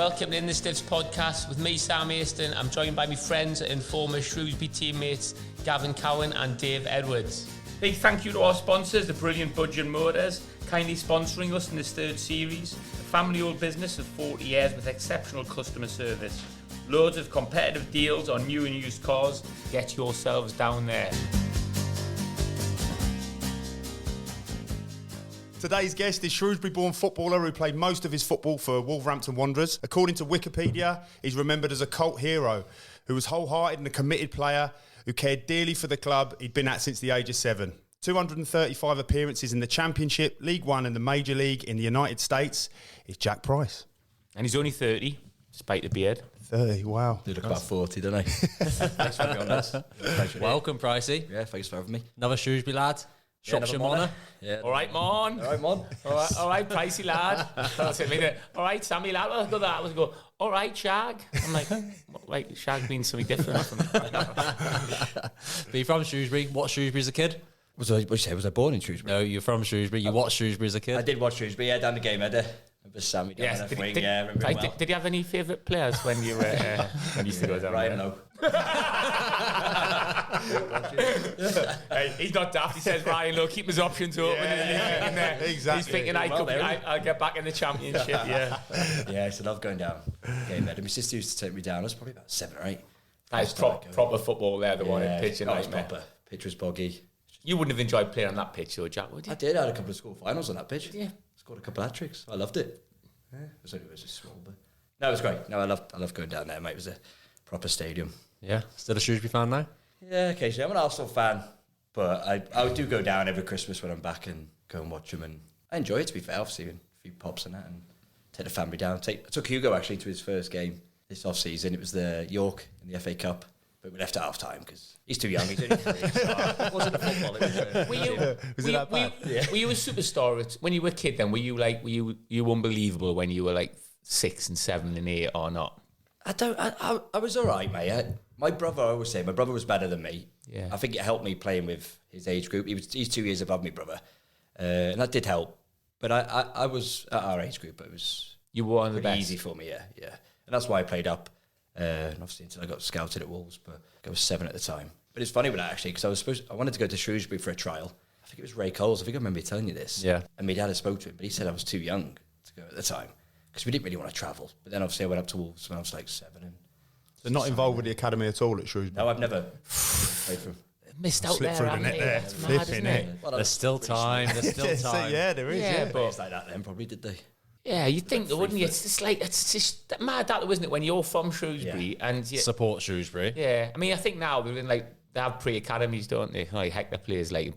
Welcome to In the Stiffs podcast with me, Sam Aiston. I'm joined by my friends and former Shrewsbury teammates, Gavin Cowan and Dave Edwards. Big thank you to our sponsors, the brilliant Budge & Motors, kindly sponsoring us in this third series. A family-owned business of 40 years with exceptional customer service. Loads of competitive deals on new and used cars. Get yourselves down there. Today's guest is Shrewsbury-born footballer who played most of his football for Wolverhampton Wanderers. According to Wikipedia, he's remembered as a cult hero who was wholehearted and a committed player who cared dearly for the club he'd been at since the age of 7. 235 appearances in the Championship, League One and the Major League in the United States. It's Jack Price. And he's only 30, despite the beard. 30, wow. You look about 40, don't I? Thanks for having me on this. Welcome, Pricey. Yeah, thanks for having me. Another Shrewsbury lad. Shropshire Monner. Yeah. All right, Mon. All right, Mon. All right, Pricey lad. All right, Sammy lad. Well, I go that. I was go. All right, Shag. I'm like, right, Shag means something different. Be from Shrewsbury. What Shrewsbury as a kid? What did you say? Was I born in Shrewsbury? No, you're from Shrewsbury. You watched Shrewsbury as a kid. I did watch Shrewsbury. Yeah, down the game header. It was Sammy down left wing. Yeah, remember him well. Did you have any favourite players when you were when you used to go down Ryan, there? no. Hey, he's not daft. He says Ryan, look, keep his options open. Exactly. He's thinking I'll get back in the Championship. Yeah. Yeah, I used to love going down game header. My sister used to take me down. I was probably about 7 or 8. That's proper football there, the one in pitch and nightmare. Proper. Pitch was boggy. You wouldn't have enjoyed playing on that pitch, though, Jack, would you? I did. I had a couple of school finals on that pitch. Yeah. Scored a couple of hat-tricks. I loved it. Yeah. It was just small, but no, it was great. No, I loved going down there, mate. It was a proper stadium. Yeah. Still a Shrewsbury fan now? Yeah, occasionally. I'm an Arsenal fan, but I do go down every Christmas when I'm back and go and watch them, and I enjoy it, to be fair. Obviously, a few pops and that, and take the family down. I took Hugo, actually, to his first game this off-season. It was the York in the FA Cup, but we left at half-time because he's too young. He's only 3, so it wasn't a football. Were you a superstar when you were a kid then? Were you unbelievable when you were like 6 and 7 and 8 or not? I was all right, mate. My brother, I always say, my brother was better than me. Yeah. I think it helped me playing with his age group. He's 2 years above me, brother. And that did help. But I was at our age group, it was you were one of the best. Easy for me, yeah. And that's why I played up. And obviously until I got scouted at Wolves, but I was 7 at the time. But it's funny with that, actually, because I wanted to go to Shrewsbury for a trial. I think it was Ray Coles. I think I remember telling you this. Yeah. And my dad had spoke to him, but he said I was too young to go at the time because we didn't really want to travel. But then obviously I went up to Wolves when I was like 7. And They're not involved with the academy at all at Shrewsbury? no, I've never played for him. Missed out Slip there, through the haven't net they? there. That's mad, isn't it? Well, There's still time. There's still time. Yeah, there is. Yeah, Yeah. but It's like that then, probably, did they? yeah, you'd think though, wouldn't you? It's just mad that, isn't it? When you're from Shrewsbury and Support Shrewsbury. yeah, I mean, I think now they're in they have pre-academies, don't they? Like Hector plays like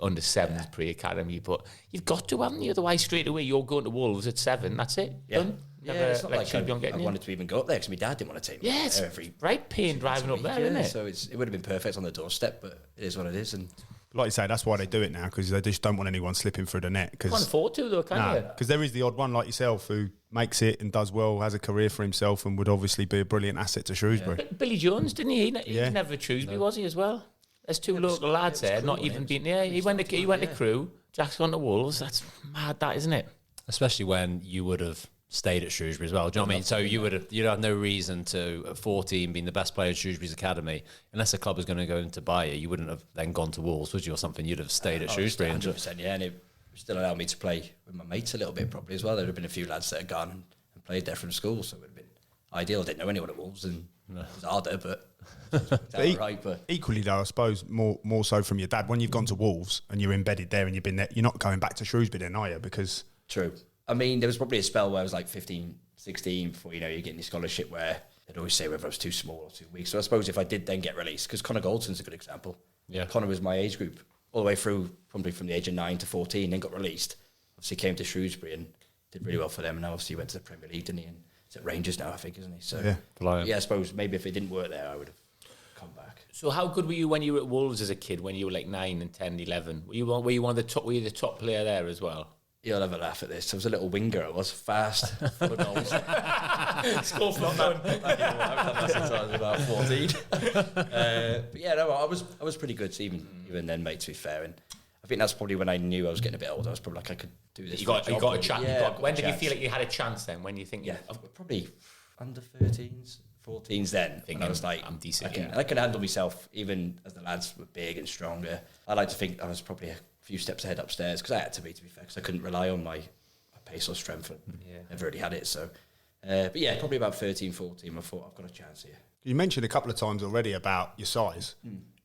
under 7s pre-academy, but you've got to, haven't you? Otherwise, straight away you're going to Wolves at 7. That's it. Yeah. Done. Yeah, Never, it's not like I you. wanted to even go up there because my dad didn't want to take me. Yeah, it's every right pain driving up there, isn't it? So it would have been perfect on the doorstep, but it is what it is. And Like you say, that's why they do it now, because they just don't want anyone slipping through the net. Can't afford to though, can you? Because there is the odd one like yourself who makes it and does well, has a career for himself, and would obviously be a brilliant asset to Shrewsbury. But Billy Jones, didn't he? He's never at Shrewsbury, was he, as well? There's 2 local lads there, not even being... Yeah, he went to Crewe, Jack's gone to Wolves. That's mad, that, isn't it? Especially when you would have stayed at Shrewsbury as well. Do you know what I mean? So you'd have no reason to, at 14, being the best player in Shrewsbury's academy, unless a club was going to go into buy you, you wouldn't have then gone to Wolves, would you, or something? You'd have stayed at Shrewsbury. 100%, yeah, and it still allowed me to play with my mates a little bit probably as well. There would have been a few lads that had gone and played there from school, so it would have been ideal. I didn't know anyone at Wolves, and it was harder, but... but equally though, I suppose more so from your dad, when you've gone to Wolves and you're embedded there and you've been there, you're not going back to Shrewsbury then, are you? Because true. I mean, there was probably a spell where I was like 15, 16 before you're getting your scholarship, where they'd always say whether I was too small or too weak. So I suppose if I did then get released, because Connor Goldson's a good example. Yeah, Connor was my age group all the way through, probably from the age of 9 to 14, then got released. Obviously came to Shrewsbury and did really well for them, and now obviously went to the Premier League, didn't he? And he's at Rangers now, I think, isn't he? So yeah, I suppose maybe if it didn't work there, I would have come back. So how good were you when you were at Wolves as a kid, when you were like 9 and 10, 11? Were you one of the top? Were you the top player there as well? You'll have a laugh at this. I was a little winger. I was fast, full of goals. Score from that. I've done that since I was about 14. But yeah, no, I was pretty good even then, mate. To be fair, and think that's probably when I knew I was getting a bit older. I was probably like, I could do this. You got a chance. Yeah, When did you feel like you had a chance then? When you think? Yeah, probably under 13s, 14s then. Thinking, when I was like, I'm decent. I can handle myself, even as the lads were big and stronger. I like to think I was probably a few steps ahead upstairs, because I had to be fair, because I couldn't rely on my pace or strength. Never really had it, so. But yeah, probably about 13, 14, I thought, I've got a chance here. You mentioned a couple of times already about your size.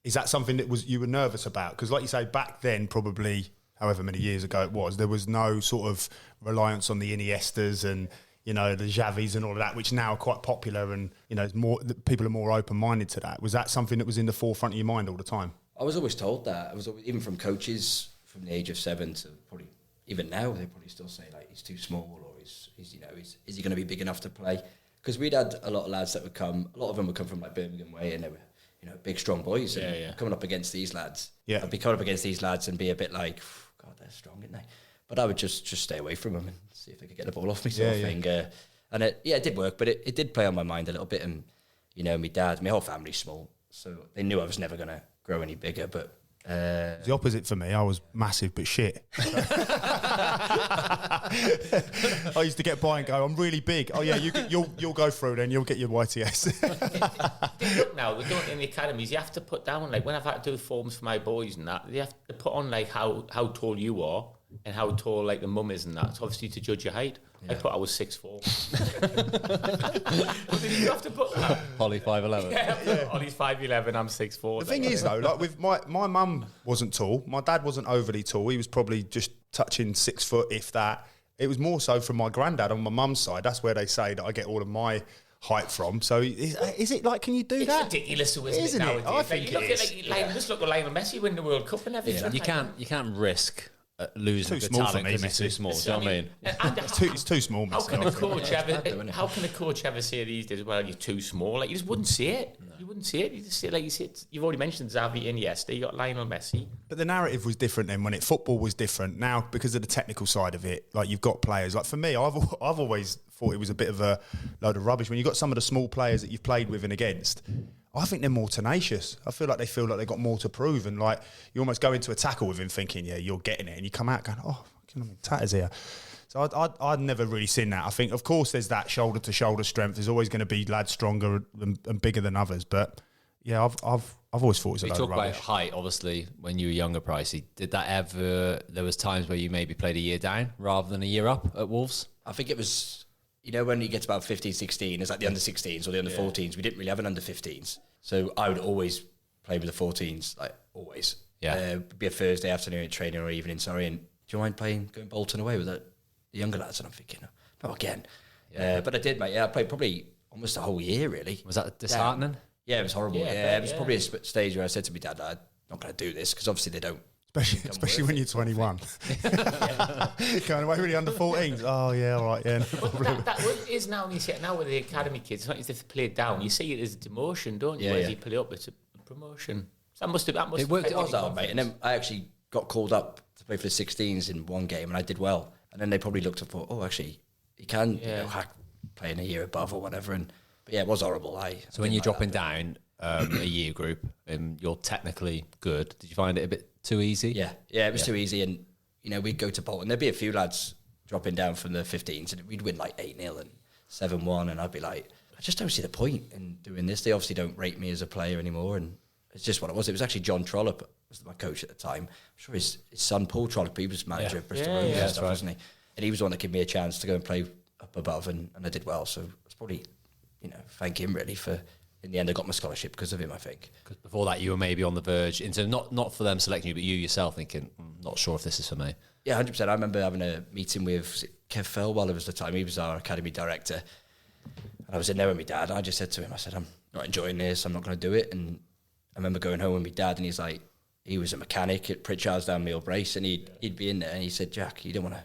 Is that something that you were nervous about? Because like you say, back then, probably however many years ago it was, there was no sort of reliance on the Iniestas and, you know, the Xavis and all of that, which now are quite popular, and, you know, people are more open-minded to that. Was that something that was in the forefront of your mind all the time? I was always told that. I was always, even from coaches from the age of 7 to probably even now, they probably still say like he's too small, or is he going to be big enough to play? Because we'd had a lot of lads that would come. A lot of them would come from like Birmingham way, and they were, you know, big strong boys. And coming up against these lads, I'd be coming up against these lads and be a bit like, God, they're strong, aren't they? But I would just stay away from them and see if they could get the ball off me, sort of thing. And it did work, but it did play on my mind a little bit. And you know, my whole family's small, so they knew I was never going to grow any bigger. But the opposite for me. I was massive but shit. I used to get by and go, I'm really big. Oh yeah, you'll go through then. You'll get your YTS. Look now, we're doing it in the academies. You have to put down, like when I've had to do forms for my boys and that, they have to put on like how tall you are and how tall like the mum is and that. So obviously to judge your height. I put I was 6'4". Did you have to put that? Holly 5'11". Yeah. Holly's 5'11". I'm 6'4". The thing is though, like with my mum wasn't tall. My dad wasn't overly tall. He was probably just touching 6 foot, if that. It was more so from my granddad on my mum's side. That's where they say that I get all of my height from. So is it like, can you do that? It's ridiculous, isn't it? Nowadays? I think you it look is. at like, just look at Lionel Messi win the World Cup and everything. Yeah. You can't risk losing the talent because he's too small. Do you know what I mean? It's too small. How can a coach ever say these days, well, you're too small? Like, you just wouldn't see it. No. You wouldn't see it. You just see it, like you see it. You've already mentioned Xavi and Iniesta. You got Lionel Messi. But the narrative was different then. When football was different. Now, because of the technical side of it, like you've got players. Like for me, I've always thought it was a bit of a load of rubbish when you got some of the small players that you've played with and against. I think they're more tenacious. I feel like they've got more to prove, and like you almost go into a tackle with him thinking, yeah, you're getting it, and you come out going, oh, fucking, I'm in tatters here. So I'd never really seen that. I think, of course, there's that shoulder to shoulder strength. There's always going to be lads stronger and bigger than others, but yeah, I've always thought it was a load of rubbish. You talk about height, obviously, when you were younger, Pricey. Did that ever? There was times where you maybe played a year down rather than a year up at Wolves. I think it was, you know, when you get to about 15, 16, it's like the under 16s or the under 14s. We didn't really have an under 15s. So I would always play with the 14s, like always. Yeah. It'd be a Thursday afternoon training or evening, and do you mind going Bolton away with the younger lads? And I'm thinking, no, again. Yeah. But I did, mate. Yeah, I played probably almost a whole year, really. Was that disheartening? Yeah, it was horrible. Yeah, it was probably a stage where I said to my dad, I'm not going to do this, because obviously they don't. Especially when you're 21. Going away with the under 14s. Oh, yeah, all right, yeah. No that is now, you see it now with the academy kids, it's not as if they play it down. You see it as a demotion, don't you? Whereas you play up, it's a promotion. So that worked out, mate. And then I actually got called up to play for the 16s in one game, and I did well. And then they probably looked and thought, oh, actually, he can hack playing a year above or whatever. But yeah, it was horrible. So when you're dropping down a year group and you're technically good, did you find it a bit too easy? Yeah, it was too easy. And, you know, we'd go to Bolton. There'd be a few lads dropping down from the 15s, and we'd win like 8-0 and 7-1. And I'd be like, I just don't see the point in doing this. They obviously don't rate me as a player anymore. And it's just what it was. It was actually John Trollope was my coach at the time. I'm sure his son, Paul Trollope, he was manager of Bristol Rovers and stuff, wasn't he? And he was the one that gave me a chance to go and play up above, and I did well. So it's probably, you know, thank him really for, in the end, I got my scholarship because of him, I think. Because before that, you were maybe on the verge, into not for them selecting you, but you yourself thinking, not sure if this is for me. Yeah, 100%. I remember having a meeting with Kev Felwell at the time. He was our academy director. And I was in there with my dad. And I just said to him, I said, I'm not enjoying this. I'm not going to do it. And I remember going home with my dad, and he's like, he was a mechanic at Pritchard's down Meal Brace, and he'd be in there, and he said, Jack, you don't want to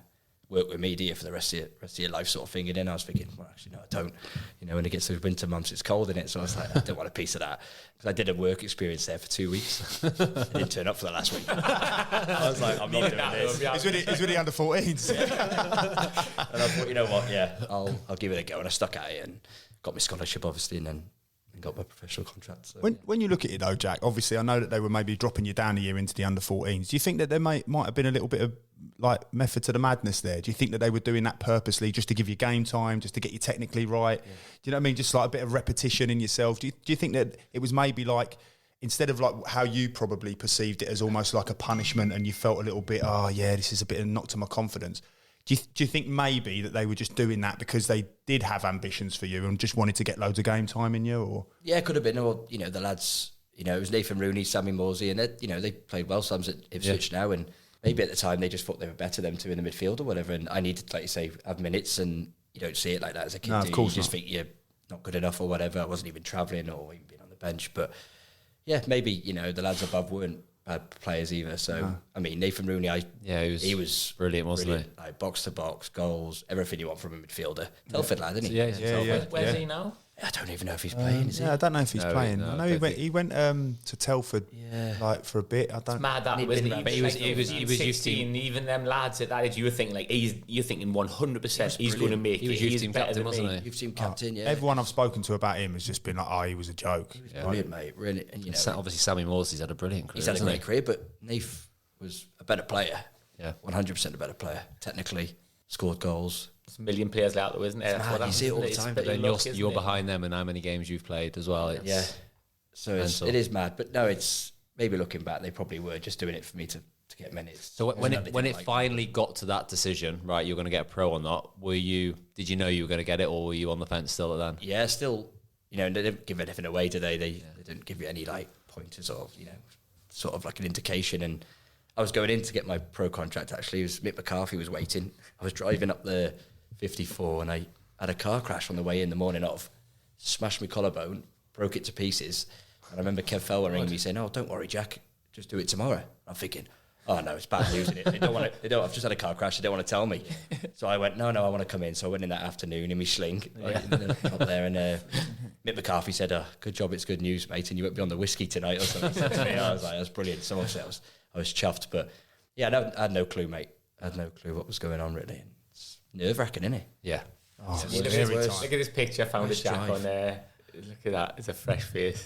work with me, do you, for the rest of your life, sort of thing. And then I was thinking, well, actually, no, I don't. You know, when it gets to the winter months, it's cold in it. So I was like, I don't want a piece of that. Because I did a work experience there for 2 weeks. I didn't turn up for the last week. I was like, I'm not doing this. He's with the under 14s. And I thought, you know what, I'll give it a go. And I stuck at it and got my scholarship, obviously, and then and got my professional contract. So, When you look at it though, Jack, obviously I know that they were maybe dropping you down a year into the under-14s. Do you think that there might have been a little bit of like method to the madness there? Do you think that they were doing that purposely just to give you game time, just to get you technically right? Yeah. Do you know what I mean? Just like a bit of repetition in yourself. Do you think that it was maybe like, instead of like how you probably perceived it as almost like a punishment and you felt a little bit, oh yeah, this is a bit of a knock to my confidence. Do you think maybe that they were just doing that because they did have ambitions for you and just wanted to get loads of game time in you? Or yeah, it could have been. Or the lads, it was Nathan Rooney, Sammy Morsey, and they played well sometimes at Ipswich now, and maybe at the time they just thought they were better, them two in the midfield or whatever. And I needed, like you say, have minutes, and you don't see it like that as a kid. No, of course you just think you're not good enough or whatever. I wasn't even travelling or even being on the bench, but yeah, maybe the lads above weren't bad players either. So I mean, Nathan Rooney, he was brilliant, wasn't he? Like box to box, goals, everything you want from a midfielder. Telford lad, isn't he? Yeah. Where's he now? I don't even know if he's playing. Is he? I don't know if he's playing. No, I know he went to Telford like for a bit. I don't. It's mad that, wasn't he? But he was 16, even them lads at that age, you were thinking like you're thinking 100% he's going to make it. He was youth team captain, wasn't he? You've seen captain, yeah. Everyone I've spoken to about him has just been like, oh, he was a joke. He was brilliant, mate. Really, and Obviously, Sammy Morsey's had a brilliant career. He's had a great career, but Nath was a better player. Yeah, 100% a better player. Technically, scored goals. There's a million players out there, isn't there? That's what you see it all the time. But then you're behind them, and how many games you've played as well. So it is mad. But no, it's maybe looking back, they probably were just doing it for me to get minutes. So when it finally got to that decision, right, you're going to get a pro or not, did you know you were going to get it, or were you on the fence still at then? Yeah, still, they didn't give anything away, do they? They didn't give you any like pointers or, sort of like an indication. And I was going in to get my pro contract, actually. It was Mick McCarthy was waiting. I was driving up the 54 and I had a car crash on the way in the morning of, smashed my collarbone, broke it to pieces. And I remember Kev Felwell ringing me saying, oh, don't worry, Jack, just do it tomorrow. I'm thinking, oh no, it's bad news, isn't it? I've just had a car crash, they don't want to tell me. So I went, no, I want to come in. So I went in that afternoon in my sling up there, and Mick McCarthy said, oh, good job, it's good news, mate, and you won't be on the whiskey tonight or something. I was like, that's brilliant. So obviously I was chuffed, but yeah, I had no clue, mate. I had no clue what was going on, really. And it's nerve-wracking, isn't it? Yeah. Oh, look at this picture I found of Jack on there. Look at that, it's a fresh face.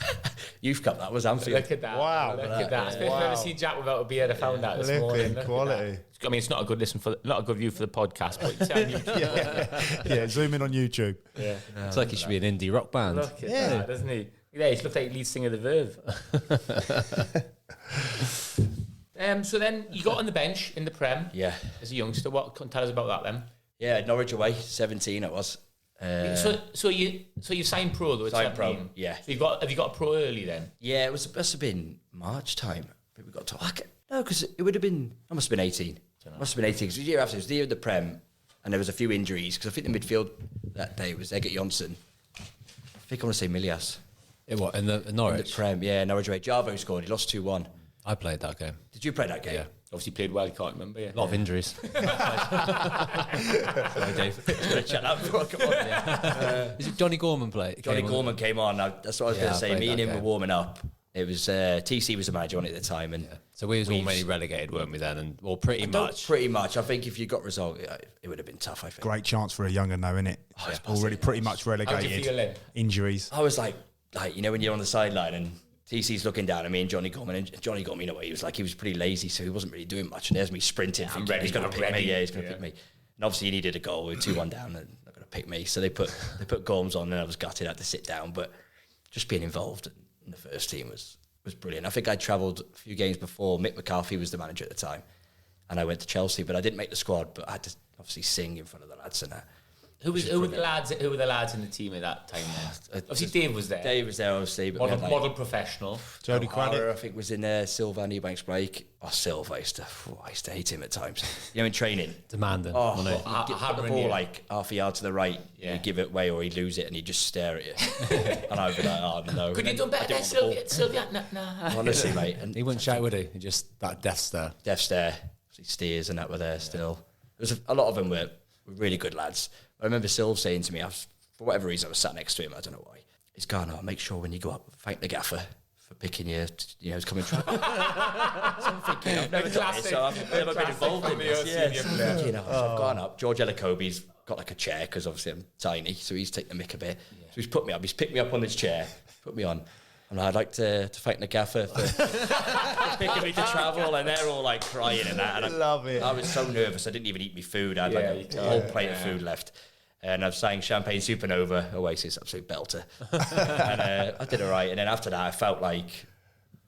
Youth Cup, that was Anfield. Look at that. Wow. Look at that. I've never seen Jack without a beard. I found that this morning. Quality. I mean, it's not a good view for the podcast, but it's on YouTube. Yeah, zoom in on YouTube. Yeah. It's like he should be an indie rock band. Look at that, doesn't he? Yeah, he looks like lead singer of the Verve. So then you got on the bench in the Prem. Yeah. As a youngster, what can you tell us about that then? Yeah, Norwich away, 17 it was. So you signed pro though. Signed pro, yeah. So have you got a pro early then? Yeah, it must have been March time. I think we got to no, because it would have been. I must have been 18. Must have been 18 because the year after it was the year of the Prem, and there was a few injuries because I think the midfield that day was Eggert Johnson. I think I want to say Milias. In the Norwich? In the Prem, yeah, Norwich away. Jarvo scored. He lost 2-1. I played that game. Did you play that game? Yeah. Obviously played well, you can't remember. Yeah. A lot of injuries. Sorry, Dave. Shut up. Come on. Is it Johnny Gorman play? Johnny Gorman came on. That's what I was going to say. Me and him were warming up. It was TC was the manager on it at the time, and so we was all mainly relegated, weren't we then? And pretty much. Pretty much. I think if you got result, it would have been tough. I think. Great chance for a younger, though, innit? Already pretty much relegated. How did you feel then? Injuries. I was like when you're on the sideline and TC's looking down at me and Johnny Gorman, and Johnny got me in a way. He was pretty lazy, so he wasn't really doing much. And there's me sprinting. Yeah, he's going to pick me. Yeah, he's going to pick me. And obviously he needed a goal. We were 2-1 down, and they're going to pick me. So they put Gorms on, and I was gutted. I had to sit down, but just being involved in the first team was brilliant. I think I travelled a few games before. Mick McCarthy was the manager at the time, and I went to Chelsea, but I didn't make the squad. But I had to obviously sing in front of the lads and that. Who were the lads in the team at that time then? Obviously Dave was there. Dave was there, obviously. But model professional. Jody Craddock, I think, was in there. Silva, Newbanks Blake. Oh, Silva, I used to hate him at times. In training. Demanding. Oh, he'd put the ball like half a yard to the right. Yeah. He'd give it away or he'd lose it and he'd just stare at you. And I'd be like, oh no. Could you done better there, Sylvia? Nah. Honestly, mate. And he wouldn't shout, would he? Just that death stare. Death stare. Steers and that were there still. There was a lot of them were really good lads. I remember Sylv saying to me, for whatever reason, I was sat next to him. I don't know why. He's gone, make sure when you go up, thank the gaffer for picking you. He's coming through. So I'm thinking, I've never done it, so I've never been involved in this. Yeah, I've gone up. George Elacobe's got like a chair because obviously I'm tiny, so he's taking the mick a bit. So he's put me up. He's picked me up on this chair, put me on. And I'd like to thank the gaffer for picking me to travel, and they're all like crying and that. And Love it. I was so nervous. I didn't even eat my food. I had like a whole plate of food left. And I was saying Champagne Supernova, Oasis, absolute belter. And I did all right. And then after that, I felt like,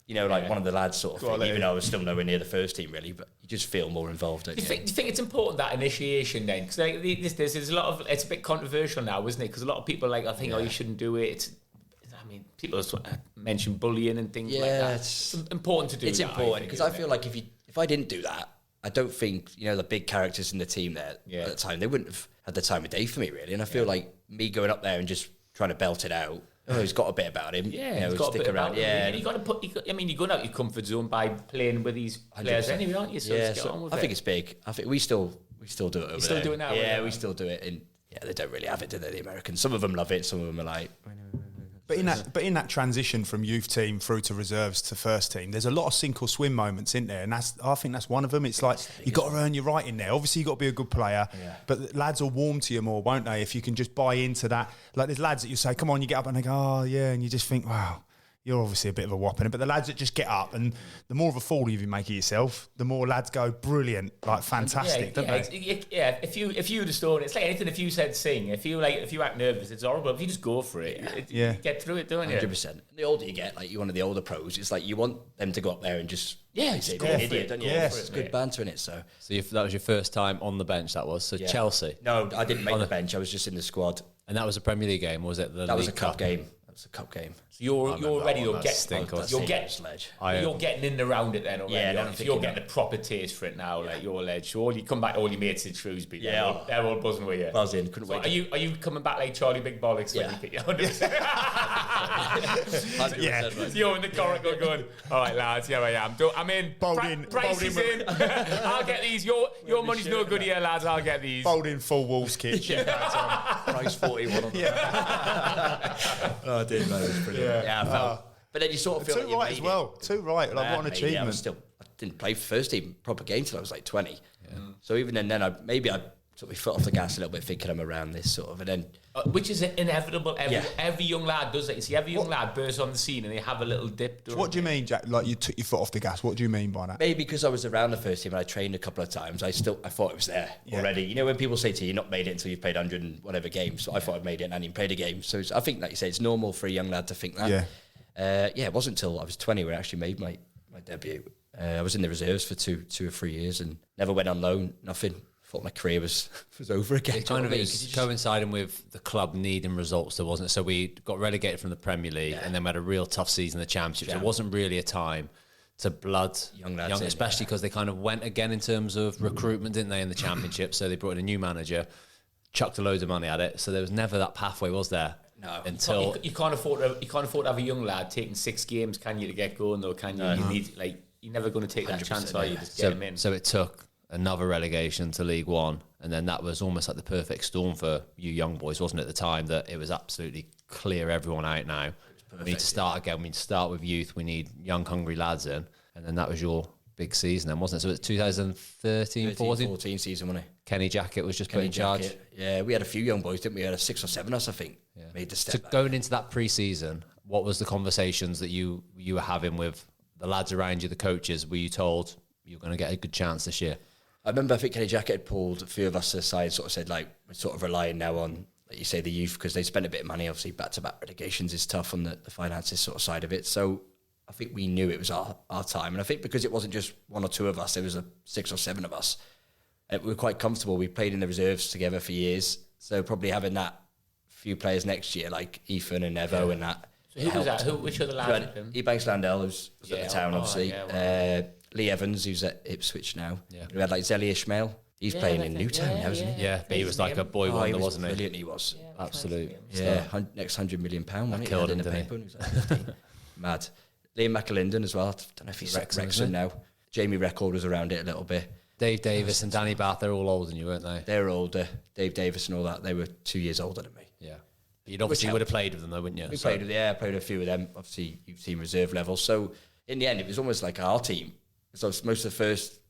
like one of the lads sort of thing, even though I was still nowhere near the first team really, but you just feel more involved. Do you think it's important, that initiation then? Because like, there's a lot of, it's a bit controversial now, isn't it? Because a lot of people I think, you shouldn't do it. People mention bullying and things like that. It's important to do. It's important because I feel like if I didn't do that, I don't think the big characters in the team there at the time, they wouldn't have had the time of day for me really. And I feel like me going up there and just trying to belt it out. He's got a bit about him. Yeah, he's got stick a bit around. About him. Yeah, and you got to put. You're going out your comfort zone by playing with these players 100%. Anyway, aren't you? So get on with I think it's big. I think we still do it over still there. Do it now. Yeah, we still do it. And they don't really have it, do they? The Americans. Some of them love it. Some of them are like. But in that transition from youth team through to reserves to first team, there's a lot of sink or swim moments in there, and I think that's one of them. It's like you got to earn your right in there. Obviously, you got to be a good player, but lads will warm to you more, won't they? If you can just buy into that. Like there's lads that you say, "Come on," you get up and they go, "Oh yeah," and you just think, "Wow, you're obviously a bit of a whopper." But the lads that just get up, and the more of a fool you make of yourself, the more lads go, "Brilliant, like fantastic," don't they? Yeah. If you would have stored it, it's like anything. If you said sing, if you act nervous, it's horrible. If you just go for it, you get through it, don't you? 100%. The older you get, like you're one of the older pros, it's like you want them to go up there and just be an idiot, don't you? Yes. It's good banter in it. So that was your first time on the bench. That was Chelsea. No, I didn't make the bench. I was just in the squad. And that was a Premier League game, or was it? That was a cup game. It's a cup game. So you're ready to you're getting in around it then already. Yeah, you're getting a proper taste for it now. Like you're ledge. So you come back, all your mates in Shrewsbury. Yeah, they're all buzzing with you. Buzzing. Couldn't wait. Are you coming back like Charlie Big Bollocks when you pick your 100%? 100% right. So you're in the corridor going, all right lads, here I am. I'm in. Price is in. I'll get these. Your money's no good here, lads. I'll get these. Folding full Wolves kit. Price 41 on Oh, dude, man, it was brilliant. Yeah, I felt. But then you sort of feel like you made as well. Too right. Like what an achievement. I didn't play for first team proper game till I was like 20. Yeah. So even then I took my foot off the gas a little bit, thinking I'm around this sort of, and then which is inevitable. Every young lad does it. You see, every young lad bursts on the scene and they have a little dip. What do you mean, Jack? Like you took your foot off the gas? What do you mean by that? Maybe because I was around the first team and I trained a couple of times. I thought it was there already. You know, when people say to you, "You're not made it until you've played 100 and whatever games," so I thought I'd made it and I didn't play the game. So I think, like you say, it's normal for a young lad to think that. It wasn't until I was 20 when I actually made my debut. I was in the reserves for two or 3 years and never went on loan. Nothing. Thought my career was over again. It kind of is coinciding with the club needing results, there wasn't it? So we got relegated from the Premier League and then we had a real tough season in the Championship. So it wasn't really a time to blood young lads, especially because they kind of went again in terms of recruitment, didn't they, in the Championship? So they brought in a new manager, chucked a load of money at it. So there was never that pathway, was there? No. Until you can't afford to have a young lad taking 6 games, can you, to get going though? Can you? No. You need you're never going to take that chance, are you? Just get him in. So it took another relegation to League One, and then that was almost like the perfect storm for you young boys, wasn't it, at the time, that it was absolutely clear everyone out now. We need to start again. We need to start with youth. We need young, hungry lads in. And then that was your big season then, wasn't it? So it was 2013, 14 season, wasn't it? Kenny Jackett was just put in charge. Yeah, we had a few young boys, didn't we? We had 6 or 7 of us, I think, made the step. So going into that pre-season, what was the conversations that you were having with the lads around you, the coaches? Were you told you're going to get a good chance this year? I remember, I think Kenny Jackett had pulled a few of us aside, sort of said, like, we're sort of relying now on, like you say, the youth, because they spent a bit of money. Obviously, back-to-back relegations is tough on the finances sort of side of it. So I think we knew it was our time. And I think because it wasn't just 1 or 2 of us, there was 6 or 7 of us. And we were quite comfortable. We played in the reserves together for years. So probably having that few players next year, like Ethan and Evo and that. So who was that? Which other lads? Ebanks Landell, who's at the Town, obviously. Lee Evans, who's at Ipswich now. Yeah. We had like Zelly Ishmael. He's playing in Newtown now, isn't he? Yeah, but he was like a boy wonder, wasn't he? Brilliant, he was. Absolutely. Yeah, next £100 million, wasn't it? Killed him, in the paper. He was like 15. Mad. Liam McAlinden as well. I don't know if he's at Wrexham now. Jamie Record was around it a little bit. Dave Davis and Danny Bath, they're all older than you, weren't they? They were older. Dave Davis and all that, they were 2 years older than me. Yeah. You'd obviously would have played with them though, wouldn't you? We played with a few of them. Obviously, you've seen reserve level. So in the end, it was almost like our team. So most of the first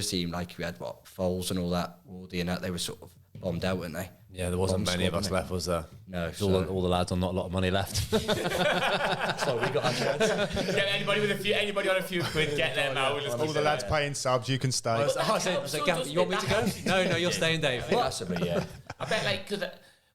team, like we had Foles and all that, Wardy and that, they were sort of bombed out, weren't they? Yeah, there wasn't Bomb many of squad, us wasn't left, was there? No, It was all the lads on not a lot of money left. That's why we got our chance. Get anybody on a few quid, get them out. All the lads paying subs, you can stay. I said, Gav, you want me to go? No, you're staying, Dave. Possibly, yeah. I bet, like, because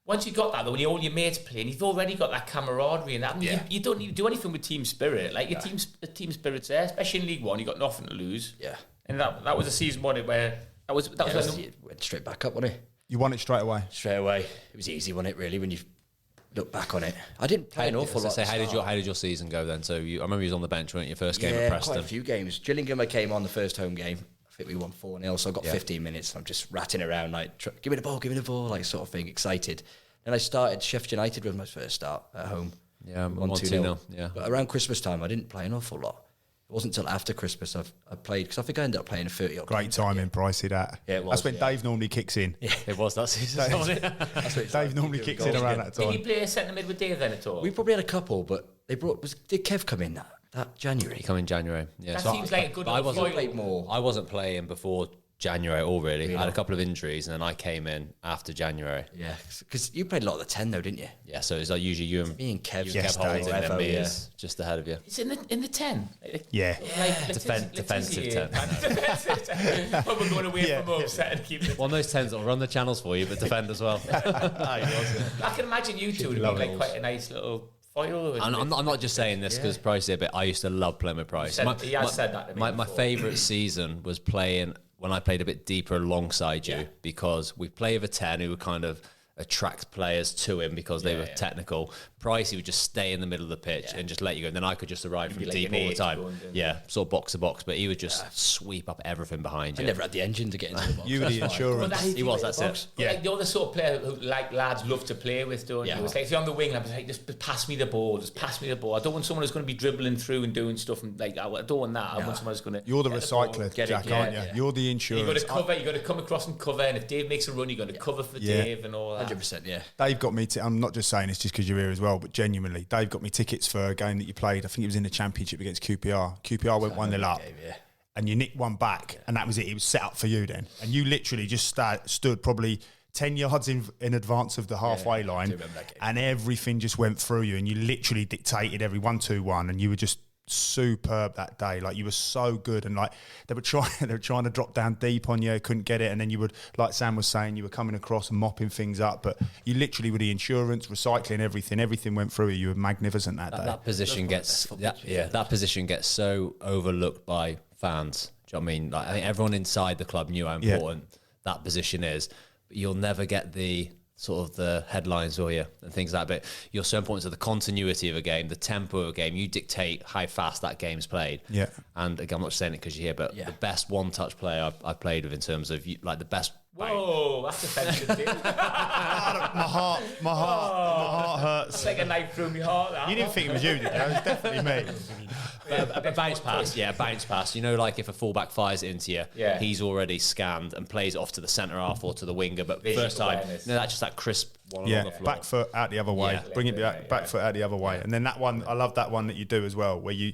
once you got that, though, when all your mates playing, you've already got that camaraderie and that. And you don't need to do anything with team spirit. Like, the team spirit's there, especially in League One. You got nothing to lose. Yeah. And that was a season one where that was It went straight back up, wasn't it? You won it straight away. Straight away. It was easy, wasn't it, really, when you look back on it? I didn't play an awful lot. How did your season go then? So I remember you was on the bench, weren't you? First game at Preston. Quite a few games. Gillingham, I came on the first home game. I think we won 4-0, so I got 15 minutes. And I'm just ratting around, like, give me the ball, like, sort of thing, excited. Then I started, Sheffield United was my first start at home. Yeah, won 1-2-0. Yeah. But around Christmas time, I didn't play an awful lot. It wasn't until after Christmas I played, because I think I ended up playing a 30-odd. Great timing, Pricey, that. Yeah, it was, That's when Dave normally kicks in. Yeah, it was that season. Dave normally kicks in around that Did time. you play a centre mid with Dave then at all? We probably had a couple, but did Kev come in that January? He come in January. Yeah, That seems like a good I little wasn't foil. Played more. I wasn't playing before January at all, really. I had a couple of injuries, and then I came in after January. Yeah, because you played a lot of the 10 though, didn't you? Yeah, so it's like usually you and Me and Kev. Yes, Kev Holds Dave. and then me Yeah. is just ahead of you. It's in the 10. Yeah. Like, Defensive 10. Defensive 10. But we're going away from upset and keep it. One of those 10s that'll run the channels for you, but defend as well. I can imagine you two would be like quite a nice little foil. I'm not just saying this because Price did, but I used to love playing with Price. He has said that to me My before. favourite season was playing when I played a bit deeper alongside you because we play with a 10 who would kind of attract players to him because they were technical. Pricey would just stay in the middle of the pitch and just let you go. And then I could just arrive from like deep an all the eight time. going down. Yeah, sort of box to box, but he would just sweep up everything behind I you. never had the engine to get into the box. You were the That's fine. insurance. He was, that's it. Like, you're the sort of player who like lads love to play with, don't you? It's like if you're on the wing, I'm like, just pass me the ball, just pass me the ball. I don't want someone who's going to be dribbling through and doing stuff and like I don't want that. I want someone who's going to. You're the recycler, Jack, aren't you? You're the You've got insurance. to cover. You've got to come across and cover. And if Dave makes a run, you've got to cover for Dave and all that. 100%, yeah. Dave got me. I'm not just saying this just because you're here as well, but genuinely, Dave got me tickets for a game that you played. I think it was in the Championship against QPR. QPR went 1-0 up, and you nicked one back, and that was it. It was set up for you then, and you literally just stood probably 10 yards in advance of the halfway line, and everything just went through you, and you literally dictated every 1-2-1, and you were just superb that day. Like, you were so good, and like they were trying to drop down deep on you, couldn't get it, and then you would, like Sam was saying, you were coming across and mopping things up, but you literally were the insurance, recycling everything went through you. You were magnificent that day. That position gets that position gets so overlooked by fans. Do you know what I mean? Like, I think everyone inside the club knew how important that position is, but you'll never get the sort of the headlines or you and things like that. But you're so important to the continuity of a game, the tempo of a game. You dictate how fast that game's played. Yeah. And again, I'm not saying it because you're here, but the best one-touch player I've played with in terms of like the best. Whoa, that's offensive, dude. my heart hurts. It's like a knife through my heart. That. You didn't think it was you, did you? It was definitely me. A bounce pass, bounce pass. You know, like if a fullback fires it into you, he's already scanned and plays it off to the centre half or to the winger. But first time, that's just that crisp one on the floor. Back foot out the other way. Bring it back foot out the other way. And then that one, I love that one that you do as well, where you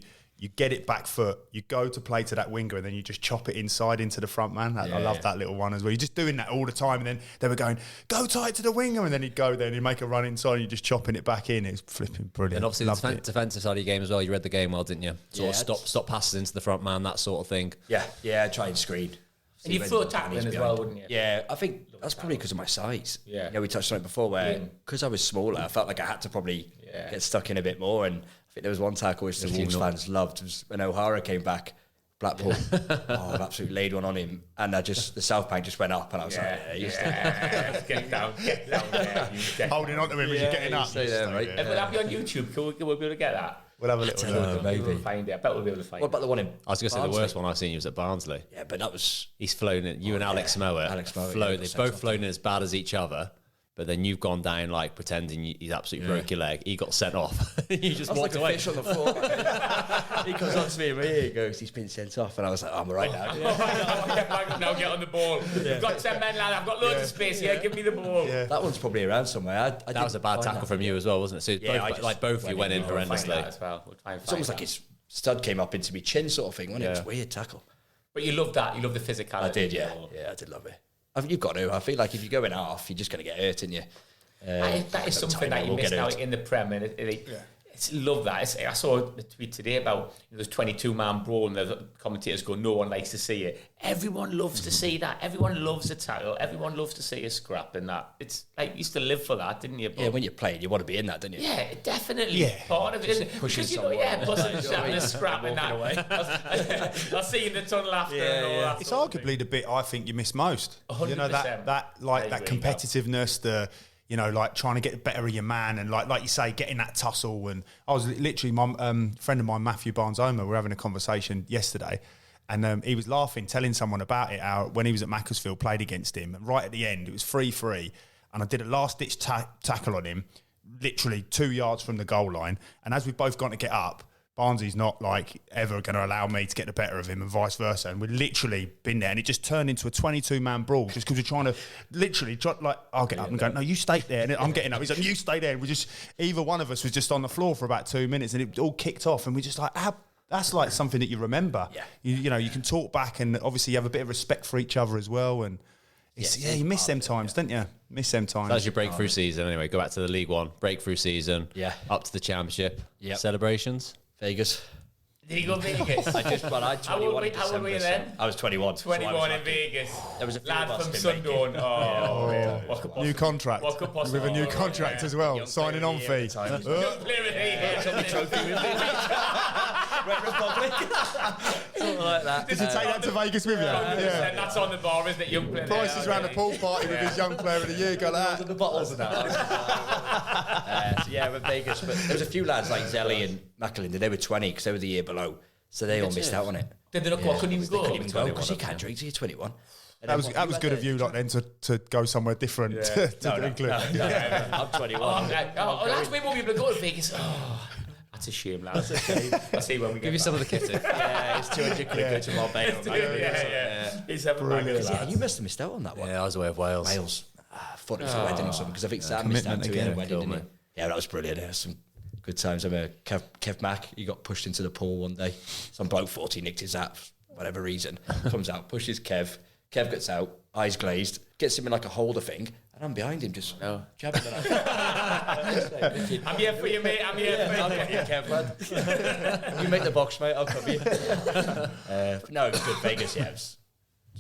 get it back foot, you go to play to that winger, and then you just chop it inside into the front man. I love that little one as well. You're just doing that all the time, and then they were going, go tight to the winger, and then he'd go there and he'd make a run inside, and you're just chopping it back in. It's flipping brilliant. And obviously the defensive side of your game as well. You read the game well, didn't you? Sort of stop passes into the front man, that sort of thing. Yeah, try and screen. And you'd throw a tackle in as well, wouldn't you? Yeah, I think that's probably because of my size. Yeah. We touched on it before where, because I was smaller, I felt like I had to probably get stuck in a bit more. And I think there was one tackle which the Wolves fans loved. It was when O'Hara came back, Blackpool. I've absolutely laid one on him. And the South Bank just went up. And I was Get down there. Holding on to him as you're getting up. Stay there, mate. Will that be on YouTube? We'll be able to get that. We'll have a little look. Maybe. We'll find it. I bet we'll be able to find it. What about the one in I was going to say the Barnsley? worst one I've seen was at Barnsley. Yeah, but that was... He's flown in. You and Alex Mowat. They've both flown in as bad as each other. But then you've gone down like pretending he's absolutely broke your leg. He got sent off. You just walked away. Fish on the floor. He comes up to me and here he goes, he's been sent off. And I was like, I'm all right now. Now get on the ball. We've got 10 men, lad. I've got loads of space here. Give me the ball. That one's probably around somewhere. That was a bad tackle from you as well, wasn't it? So both of you went in horrendously. As well. We'll try and It's almost like his stud came up into me chin sort of thing, wasn't it? It was a weird tackle. But you love that. You love the physicality. I did, yeah. Yeah, I did love it. You've got to. I feel like if you go in half, you're just going to get hurt, aren't you? That is something that you missed out in the Prem. And it's love that. I saw a tweet today about there's 22-man brawl and the commentators go, no one likes to see it. Everyone loves to see that. Everyone loves a tackle. Everyone loves to see a scrap and that. It's like you used to live for that, didn't you? But yeah, when you're playing, you want to be in that, don't you? Yeah, definitely. Part of it, isn't it? Pushing Because someone. pushing a scrap and that. I'll see you in the tunnel after and all that. It's arguably the bit I think you miss most. 100%. You know, that competitiveness, the like trying to get better of your man, and like you say, getting that tussle. And I was literally, my friend of mine, Matthew Barnes-Omer, we were having a conversation yesterday, and he was laughing, telling someone about it, how when he was at Macclesfield, played against him, and right at the end, it was 3-3, and I did a last-ditch tackle on him, literally 2 yards from the goal line, and as we've both gone to get up, Barnsley's not like ever going to allow me to get the better of him and vice versa. And we've literally been there and it just turned into a 22-man brawl just because we're trying to literally I'll get up and go, no, you stay there. And I'm getting up. He's like, you stay there. And we just, either one of us was just on the floor for about 2 minutes and it all kicked off. And we just like, that's like something that you remember. Yeah. You can talk back and obviously you have a bit of respect for each other as well. And you miss them times, don't you? Miss them times. That's your breakthrough season anyway. Go back to the League One, breakthrough season. Yeah. Up to the Championship. Yeah. Celebrations. Vegas. Did you go Vegas? I had 21 How old were you then? I was 21. 21 in Vegas. There was a few lad of us from been Sundawn. New contract. What could possibly With a new contract as well. Young Signing on player fee. of the Young player of the year. Took the trophy with me. Red Republic. Something like that. Did you take that to Vegas with you? And that's on the bar, isn't it? Young player. Price is round the pool party with his young player of the year. Got that. The bottles and that. So with Vegas. But there was a few lads like Zelly and Macklin. They were 20 because they were the year below. So they all missed out on it. Did they not go? Couldn't even go. Couldn't even go because you can't drink till you're 21. That was good of you lot then to go somewhere different to England. I'm 21. That's way more people go to Vegas. Oh, that's a shame, lads. I'll see when we Give you some of the kit. Yeah, it's 200 quid go to Marbella. Yeah. He's having baggers. Yeah, you must have missed out on that one. Yeah, I was away of Wales. Thought it was a wedding or something because I think Sam missed out too in a wedding, didn't he? mate. Yeah, that was brilliant. There was some good times. I remember Kev Mack, he got pushed into the pool one day. Some bloke thought he nicked his hat for whatever reason. Comes out, pushes Kev. Kev gets out, eyes glazed, gets him in like a holder thing, and I'm behind him just jabbing it out. I'm here for you, mate. I'm here for you. I'll cover you, Kev, lad. You make the box, mate. I'll cover you. No, it was good. Vegas, yeah. It's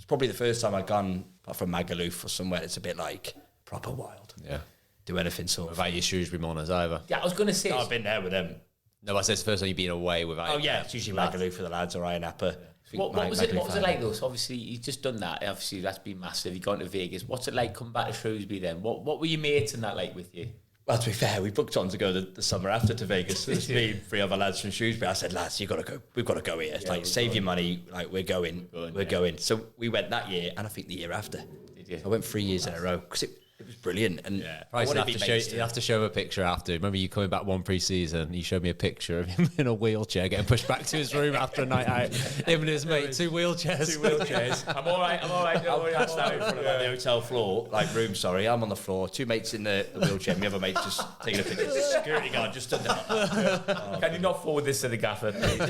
probably the first time I've gone, apart from Magaluf or somewhere, it's a bit like proper wild. Yeah. Do anything sort of. Without your Shrewsbury Mourners either. Yeah, I was going to say. No, I've been there with them. No, I said it's the first time you've been away without. Oh, yeah. It's usually Magaluf for the lads or Iron Apper. What was it? What was it like though? So obviously you've just done that. Obviously that's been massive. You've gone to Vegas. What's it like coming back to Shrewsbury then? What were your mates and that like with you? Well, to be fair, we booked on to go the summer after to Vegas. There's me, 3 other lads from Shrewsbury. I said, lads, you've got to go. We've got to go here. Yeah, like, save your money. Like, we're going. We're going. So we went that year, and I think the year after. Did you? I went 3 years in a row because it was brilliant. And I You wanted to be mates have to show him a picture after. Remember you coming back one pre-season, you showed me a picture of him in a wheelchair getting pushed back to his room after a night out. Him and his mate, 2 wheelchairs. I'm all right. I'm passed out in front of the hotel floor, room, sorry. I'm on the floor, 2 mates in the wheelchair, and the other mate's just taking a picture. The security guard just stood there. Can you not forward this to the gaffer, please?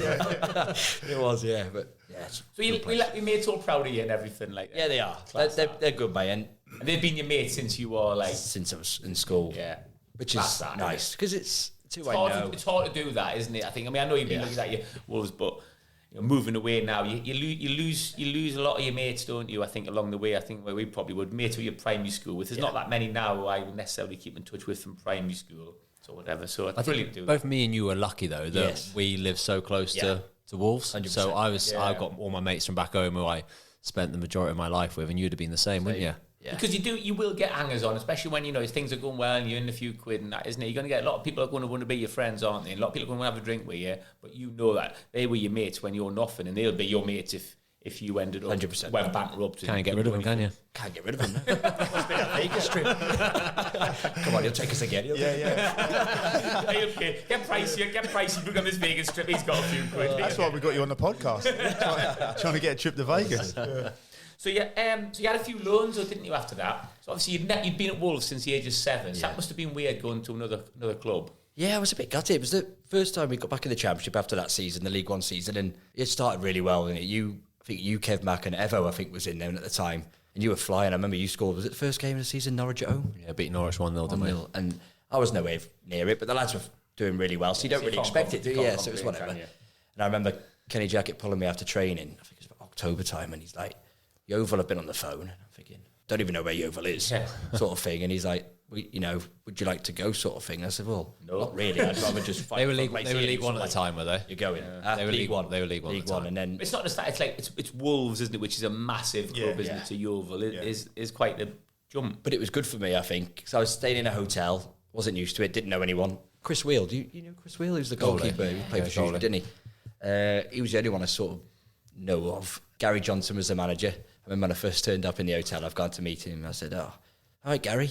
It was, yeah. But, yeah. So your mates all proud of you and everything like that? Yeah, they are. They're good, mate. And they've been your mates since you were like... Since I was in school. Yeah. Which is nice, because it's who I know. It's hard to do that, isn't it? I think. I mean, I know you've been looking at your Wolves, but moving away now, you lose a lot of your mates, don't you? I think along the way, I think where we probably would mates who your primary school with. There's not that many now who I would necessarily keep in touch with from primary school or whatever. So it's brilliant to do. Both me and you were lucky though that we live so close to Wolves. 100%. So I got all my mates from back home who I spent the majority of my life with, and you'd have been the same, wouldn't you? Yeah. Because you will get hangers on, especially when things are going well and you're in a few quid and that, isn't it? You're going to get a lot of people are going to want to be your friends, aren't they? And a lot of people are going to have a drink with you, but you know that they were your mates when you're nothing, and they'll be your mates if you ended up 100%. went bankrupt. Can't get rid of them, can you? Can't get rid of him. It's been a Vegas trip. Come on, he'll take us again. Get pricey. Book on this Vegas trip. He's got a few quid. That's why we got you on the podcast. trying to get a trip to Vegas. So you had a few loans, or didn't you? After that, so obviously you'd been at Wolves since the age of 7. So that must have been weird going to another club. Yeah, I was a bit gutted. It was the first time we got back in the Championship after that season, the League One season, and it started really well. And I think you, Kev Mack, and Evo, I think, was in there at the time. And you were flying. I remember you scored. Was it the first game of the season, Norwich at home? Yeah, beat Norwich 1-0, didn't we? 1-0. And I was nowhere near it, but the lads were doing really well. So you don't really expect it to. Yeah, so it was whatever. And I remember Kenny Jackett pulling me after training. I think it was about October time, and he's like, Yeovil have been on the phone. And I'm thinking, don't even know where Yeovil is, sort of thing. And he's like, would you like to go, sort of thing? I said, well, no, not really. I'd rather just fight. They were League One at the time, were they? You're going. They were League One. They were League One. League One, and then it's not just that. It's like it's Wolves, isn't it? Which is a massive club, isn't it? To Yeovil, it is quite the jump. But it was good for me, I think. So I was staying in a hotel, wasn't used to it, didn't know anyone. Chris Wheel, do you know Chris Wheel? He was the goalkeeper. He played for Shrewsbury, didn't he? He was the only one I sort of know of. Gary Johnson was the manager. I remember when I first turned up in the hotel, I've gone to meet him. I said, all right, Gary.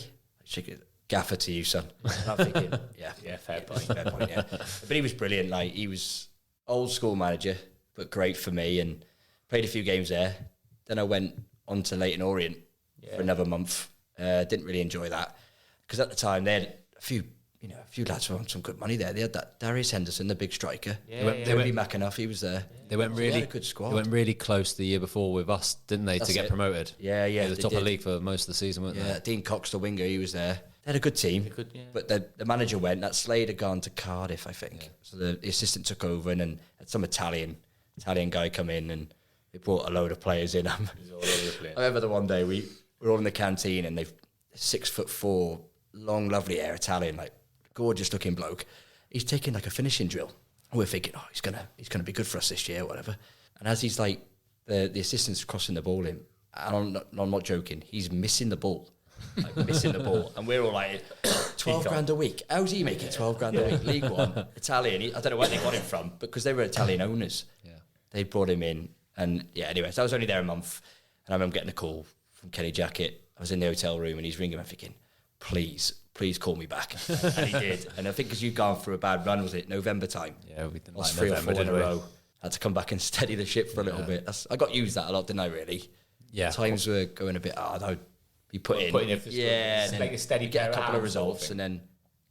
Gaffer to you, son. And I'm thinking, fair point, yeah. But he was brilliant. Like, he was old school manager, but great for me, and played a few games there. Then I went on to Leyton Orient for another month. Didn't really enjoy that because at the time they had a few lads were on some good money there. They had that Darius Henderson, the big striker. They went McAnuff, he was there. They went really good squad. They went really close the year before with us, didn't they, to get promoted? Yeah. They were the top of the league for most of the season, weren't they? Dean Cox, the winger, he was there. They had a good team, but the manager went. That Slade had gone to Cardiff, I think. Yeah. So the assistant took over, and then had some Italian guy come in, and they brought a load of players in. I remember the one day we were all in the canteen, and they've 6'4", long, lovely hair Italian, like gorgeous looking bloke. He's taking like a finishing drill. And we're thinking, he's gonna be good for us this year, whatever. And as he's like the assistant's crossing the ball in, and I'm not joking, he's missing the ball. And we're all like 12 grand a week. How's he making 12 grand a week? League One, Italian. I don't know where they got him from, because they were Italian owners. They brought him in, and anyway, so I was only there a month, and I remember getting a call from Kenny Jackett. I was in the hotel room, and he's ringing me thinking, please call me back. And he did. And I think because you'd gone through a bad run, was it November time? Yeah, we did like 3 or 4 in a row. Had to come back and steady the ship for a little bit. I got used that a lot, didn't I, really? Yeah. Times were going a bit hard. I'd be putting in for and like a steady get a couple of results and then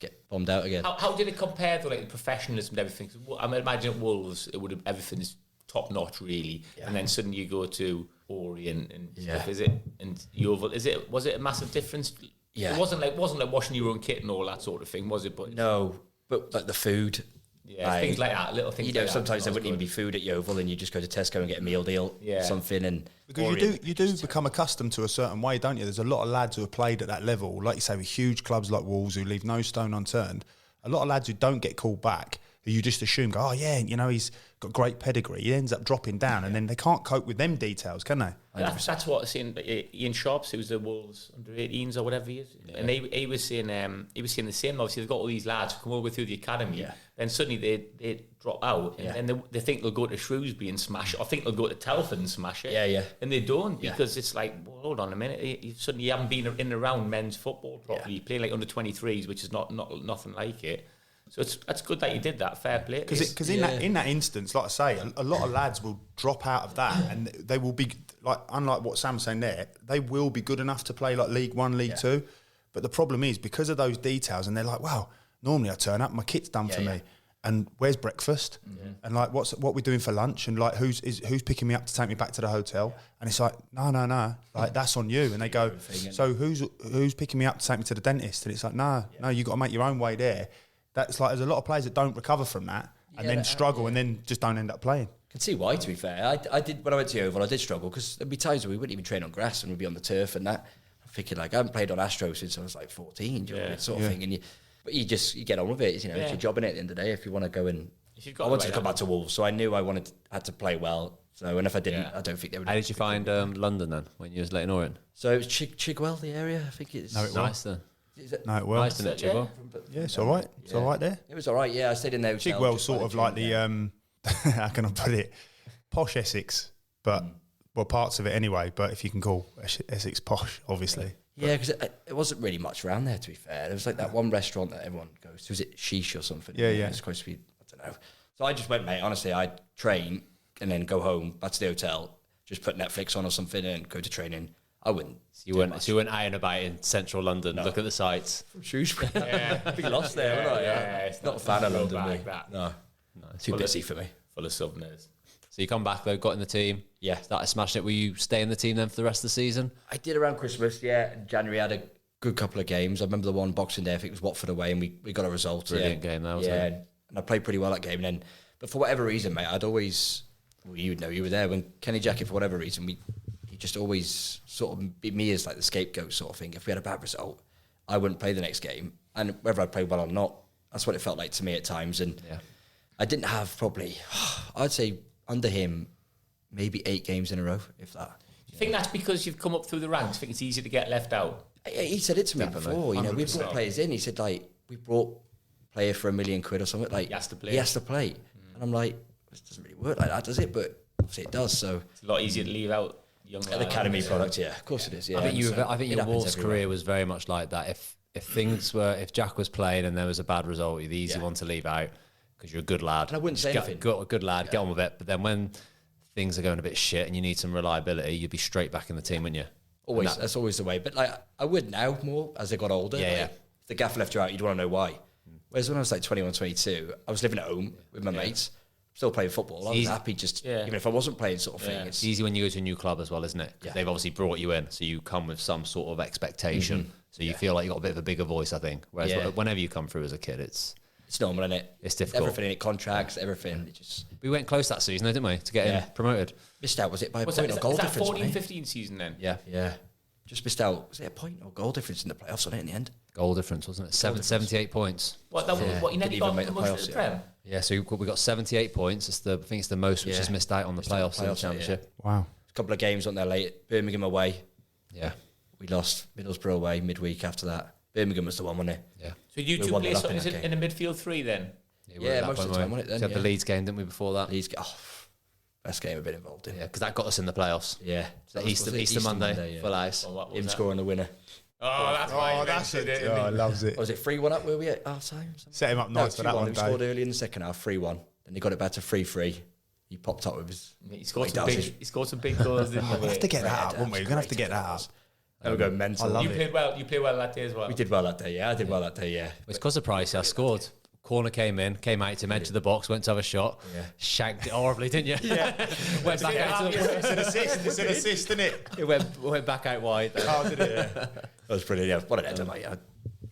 get bombed out again. How did it compare to like the professionalism and everything? I mean, imagine at Wolves, it would have everything's top notch, really, and then suddenly you go to Orient and stuff. Is it and Yeovil? Was it a massive difference? Yeah, it wasn't like washing your own kit and all that sort of thing, was it? But no, but like the food. Yeah, things like that, little things. Sometimes there wouldn't even be food at Yeovil, and you just go to Tesco and get a meal deal, something, and because you do become accustomed to a certain way, don't you? There's a lot of lads who have played at that level, like you say, with huge clubs like Wolves, who leave no stone unturned. A lot of lads who don't get called back, who you just assume, he's got great pedigree. He ends up dropping down, and then they can't cope with them details, can they? That's what I seen. Ian Sharps, who's the Wolves under-18s or whatever he is, and he was saying the same. Obviously, they've got all these lads who come over through the academy, then suddenly they drop out, and then they think they'll go to Shrewsbury and smash it. I think they'll go to Telford and smash it. And they don't, because it's like, well, hold on a minute, you haven't been in and around men's football properly. You play like under 23s, which is not nothing like it. So that's good that you did that. Fair play. Because in that instance, like I say, a lot of lads will drop out of that, and they will be like, unlike what Sam's saying there, they will be good enough to play like League One, League Two. But the problem is, because of those details, and they're like, wow, normally I turn up, my kit's done for me, and where's breakfast, and like what we're doing for lunch, and like who's picking me up to take me back to the hotel, and it's like no, like that's on you. And they go, so who's picking me up to take me to the dentist? And it's like no, you got to make your own way there. That's like, there's a lot of players that don't recover from that and then struggle and then just don't end up playing. I can see why, to be fair. I did, when I went to Yeovil, I did struggle because there'd be times where we wouldn't even train on grass and we'd be on the turf and that. I'm thinking, like, I haven't played on Astro since I was like 14, sort of thing. And you get on with it. It's your job in it at the end of the day if you want to go and... I wanted to come back to Wolves, so I knew I had to play well. So, and if I didn't, I don't think they would... How did you find London then, when you was Leyton Orient? So it was Chigwell, the area, I think it's... No, it nice then. No, it was. Nice, isn't it, Chigwell? Yeah, it's all right. It's all right there. It was all right, yeah. I stayed in there. Chigwell's sort of like the, how can I put it, posh Essex, but, well, parts of it anyway, but if you can call Essex posh, obviously. Yeah, because it wasn't really much around there, to be fair. There was like that one restaurant that everyone goes to. Was it Sheesh or something? Yeah. It's supposed to be, I don't know. So I just went, mate, honestly, I'd train and then go home, back to the hotel, just put Netflix on or something and go to training. I wouldn't. So you weren't iron about in central London, look at the sights. From Shrewsbury. Big loss there, wasn't I? Yeah, it's not a fan of London, like that. No, too busy for me. Full of souvenirs. So you come back though, got in the team. Yeah. Started smashing it. Will you stay in the team then for the rest of the season? I did around Christmas, yeah. In January, I had a good couple of games. I remember the one Boxing Day, I think it was Watford away, and we got a result. Brilliant game that, wasn't it? And I played pretty well that game. But for whatever reason, mate, I'd always, well, you would know, you were there when Kenny Jackett, for whatever reason, he just always sort of beat me as like the scapegoat sort of thing. If we had a bad result, I wouldn't play the next game. And whether I played well or not, that's what it felt like to me at times. And I didn't have probably, I'd say under him, maybe 8 games in a row, if that. Do you think that's because you've come up through the ranks? Think it's easy to get left out? He said it to me before. You know, we brought players in. He said, like, we brought a player for £1 million or something. Like, he has to play. He has to play. And I'm like, this doesn't really work like that, does it? But obviously it does. So it's a lot easier to leave out young lads. The academy product, yeah, of course it is. Yeah, I think your Wolves career was very much like that. If Jack was playing and there was a bad result, you're the easy one to leave out because you're a good lad. And I wouldn't say anything. Good lad, get on with it. But then when things are going a bit shit and you need some reliability, you'd be straight back in the team, wouldn't you? Always, that's always the way. But like, I would now more as I got older. Yeah, If the gaffer left you out, you'd want to know why. Whereas when I was like 21, 22, I was living at home with my mates, still playing football. I was happy just, even if I wasn't playing sort of thing. It's easy when you go to a new club as well, isn't it? Because they've obviously brought you in, so you come with some sort of expectation. So you feel like you've got a bit of a bigger voice, I think. Whereas whenever you come through as a kid, it's normal, isn't it? It's difficult. Everything in it, contracts, everything. We went close that season, though, didn't we, to get promoted? Missed out, was it by a Was point or goal that difference? 14-15 season then? Yeah. Just missed out. Was it a point or goal difference in the playoffs on it in the end? Goal difference, wasn't it? 78 points. What you nearly got the most of the Prem? Yeah, so we got 78 points. I think it's the most which is missed out on the playoffs in the Championship. Wow. A couple of games on there late. Birmingham away. Yeah. We lost Middlesbrough away midweek after that. Birmingham was the one, wasn't it? Yeah. So you two play something in the midfield 3 then? Yeah, most of the time, wasn't it then? We had the Leeds game, didn't we, before that? Best game I've been involved in. Yeah, because that got us in the playoffs. Yeah. So Easter Monday, full ice. Him scoring the winner. Oh, that's why. That's it. Oh, loves it. Was it 3-1 up where we at half time? Set him up nice for that one, He scored early in the second half, 3-1. Then he got it back to 3-3. He popped up with his... He scored some big goals, didn't he? We'll have to get that up, won't we? We're going to have to get that up. Then we're going mental. I love You played well that day as well. We did well that day, yeah. I did well that day, yeah. It's because of Price, I scored. Corner came out to him, edge of the box, went to have a shot, shagged it horribly, didn't you? Yeah. Went back out. It's an assist, isn't it? It went back out wide. Oh, did it? Yeah. That was brilliant, yeah. What an header, mate.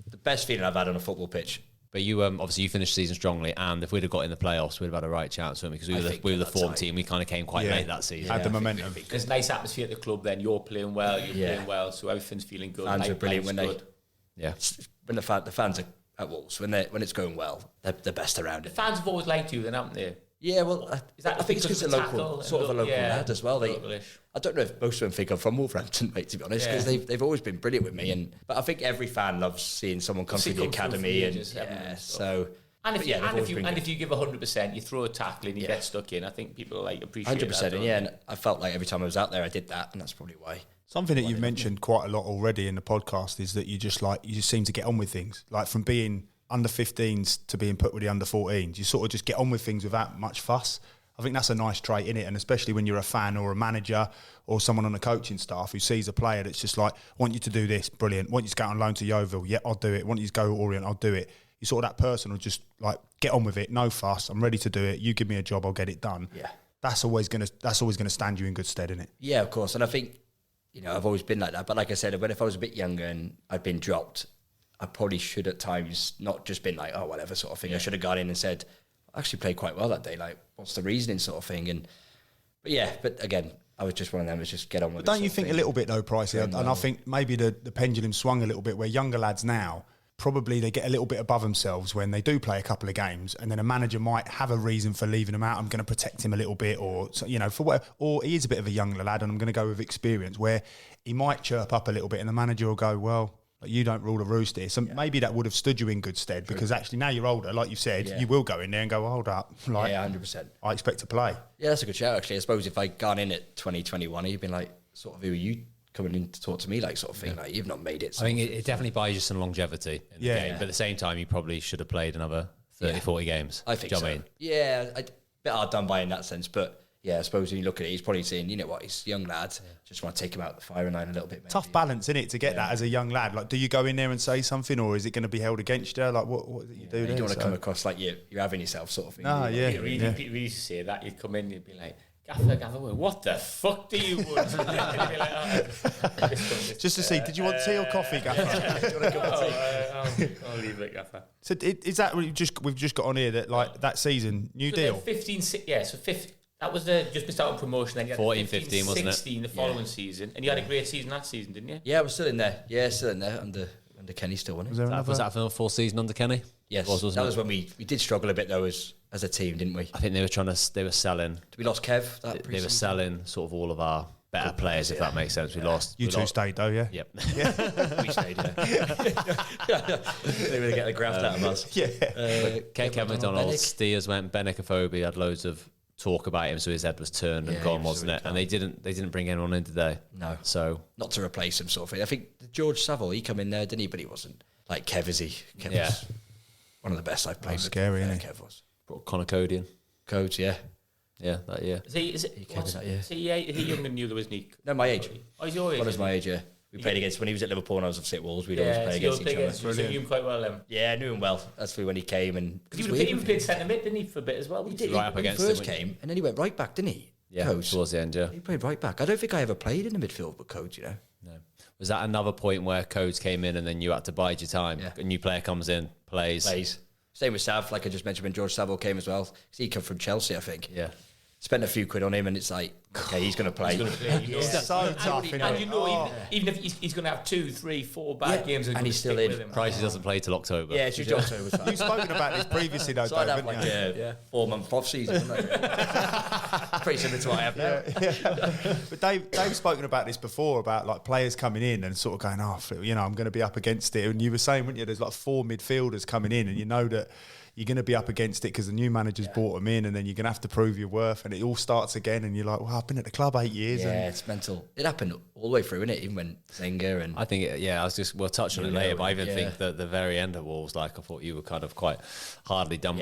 The best feeling I've had on a football pitch. But you obviously you finished the season strongly, and if we'd have got in the playoffs, we'd have had a right chance, wouldn't we? Because we were the form team. We kind of came quite late that season. Had the momentum. There's a nice atmosphere at the club then. You're playing well, playing well, so everything's feeling good. Fans are brilliant when when the fans are at Wolves, when it's going well, they're the best around it. The fans have always liked you then, haven't they? Yeah, well, I think it's because of a tackle local, and sort of a local lad as well. Localish. I don't know if most of them think I'm from Wolverhampton, mate, to be honest, because they've always been brilliant with me. But I think every fan loves seeing someone come through the academy. And if you give 100%, you throw a tackle and you get stuck in. I think people appreciate 100%, that. And I felt like every time I was out there, I did that, and that's probably why. Something that you've mentioned quite a lot already in the podcast is that you just seem to get on with things. Like from being under 15s to being put with the under 14s, you sort of just get on with things without much fuss. I think that's a nice trait in it, and especially when you're a fan or a manager or someone on the coaching staff who sees a player that's just like, want you to do this, brilliant. Want you to go on loan to Yeovil, yeah, I'll do it. Want you to go to Orient, I'll do it. You sort of that person will just like get on with it, no fuss. I'm ready to do it. You give me a job, I'll get it done. Yeah, that's always gonna stand you in good stead, isn't it? Yeah, of course. And I think I've always been like that. But like I said, if I was a bit younger and I'd been dropped, I probably should at times not just been like, oh, whatever sort of thing. I should have gone in and said, I actually played quite well that day. Like, what's the reasoning sort of thing? But again, I was just one of them. Was just get on with it. But don't you think a little bit though, Pricey? And I think maybe the pendulum swung a little bit where younger lads now, probably they get a little bit above themselves when they do play a couple of games, and then a manager might have a reason for leaving them out. I'm going to protect him a little bit, or for whatever. Or he is a bit of a younger lad, and I'm going to go with experience, where he might chirp up a little bit, and the manager will go, well, you don't rule the roost here. So maybe that would have stood you in good stead, because actually now you're older, like you said, you will go in there and go, hold up, 100%. I expect to play. Yeah, that's a good shout actually. I suppose if I'd gone in at 2021, you'd been like, sort of, who are you coming in to talk to me, like sort of thing? Like, you've not made it. I think it definitely buys you some longevity in the game, but at the same time, you probably should have played another 30, 40 games. I think so. Yeah, a bit hard done by in that sense, but yeah, I suppose when you look at it, he's probably saying, you know what, he's a young lad, just want to take him out the firing line a little bit. Maybe. Tough balance, isn't it, to get that as a young lad? Like, do you go in there and say something, or is it going to be held against you? Like, what do you do there? You don't want to come across like you're having yourself sort of thing. No, Peter used to say that. You'd come in, you'd be like, Gaffer, what the fuck do you want? Just to see, did you want tea or coffee, Gaffer? Do you want a cup of tea? I'll leave it, Gaffer. So is that we've just got on here that like that season, new So deal? 15, yeah, so 15, that was the just missed out on promotion. Then you had 14, 15, wasn't it? 16 the following season, and you had a great season that season, didn't you? Yeah, I was still in there. Yeah, still in there under Kenny still, wasn't it? Was that for the full season under Kenny? Yes, wasn't that it? was when we did struggle a bit though as a team, didn't we? I think they were selling. We lost Kev. They were selling sort of all of our better players, if that makes sense. We lost. You two stayed though, yeah. Yep. We stayed. They really get the graft out of us. Yeah. Kev McDonald, Steers went. Benicophobe had loads of talk about him, so his head was turned and Yeah, gone, he was wasn't it? And they didn't bring anyone in, did they? No. So Not to replace him, sort of thing. I think George Saville, he come in there, didn't he? But he wasn't like Kev, is he? Kev was one of the best I've played with. Scary, isn't he? Kev was. brought Connor Codian. Codes, yeah. Yeah, that year. Is he younger than you, though, isn't he? No, my age. Oh, he's your age. Connor's my age, yeah. We played against, when he was at Liverpool and I was obviously at Wolves, we'd always play against each other. So you knew him quite well then. Yeah, I knew him well. That's when he came and... He even played centre mid, didn't he, for a bit as well? He did. Right up when he against first him, came, and then he went right back, didn't he? Yeah, Codes. towards the end, yeah. He played right back. I don't think I ever played in the midfield with Codes, you know. No. Was that another point where Codes came in and then you had to bide your time? Yeah. A new player comes in, plays. Same with Sav, like I just mentioned when George Saville came as well. 'Cause he come from Chelsea, I think. Yeah. Spent a few quid on him and it's like, okay, he's going to play. So tough, And you know, even if he's going to have 2, 3, 4 bad games, and he's still in. with him. Price doesn't play till October. Yeah, it's your job too. You've spoken about this previously, though, So I'd Dave, have haven't like you? a 4-month off season. Wouldn't I? Pretty similar to what I have now. But Dave's spoken about this before, about like players coming in and sort of going, I'm going to be up against it. And you were saying, weren't you, there's like 4 midfielders coming in and you know that you're going to be up against it because the new manager's brought them in and then you're going to have to prove your worth and it all starts again and you're like, well, I've been at the club 8 years. Yeah, and it's mental. It happened all the way through, innit? Even when Zenga and... I think, we'll touch on it later, but I even think that the very end of Wolves, like I thought you were kind of quite hard done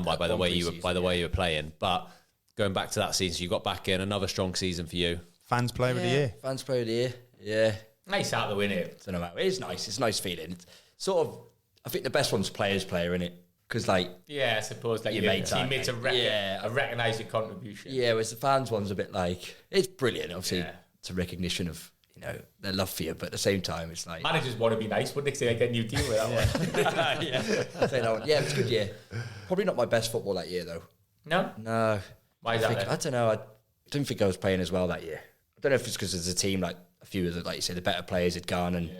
by the way you were playing. But going back to that season, so you got back in, another strong season for you. Fans player of the year. Fans player of the year, yeah. Nice out the win it. Don't know how it is nice. It's a nice feeling. It's sort of, I think the best one's players player, innit? Because like, Yeah, I suppose like Your your mates, teammates aren't are they? recognise your contribution. yeah, whereas the fans one's a bit like, it's brilliant. Obviously, Yeah. it's a recognition of, their love for you, but at the same time, it's like, Managers want to be nice, wouldn't they? Say, I get a new deal with that one. yeah, it was a good year. Probably not my best football that year though. No? No. Why is that then? I don't know. I didn't think I was playing as well that year. I don't know if it's because as a team, like a few of the, like you said, the better players had gone, and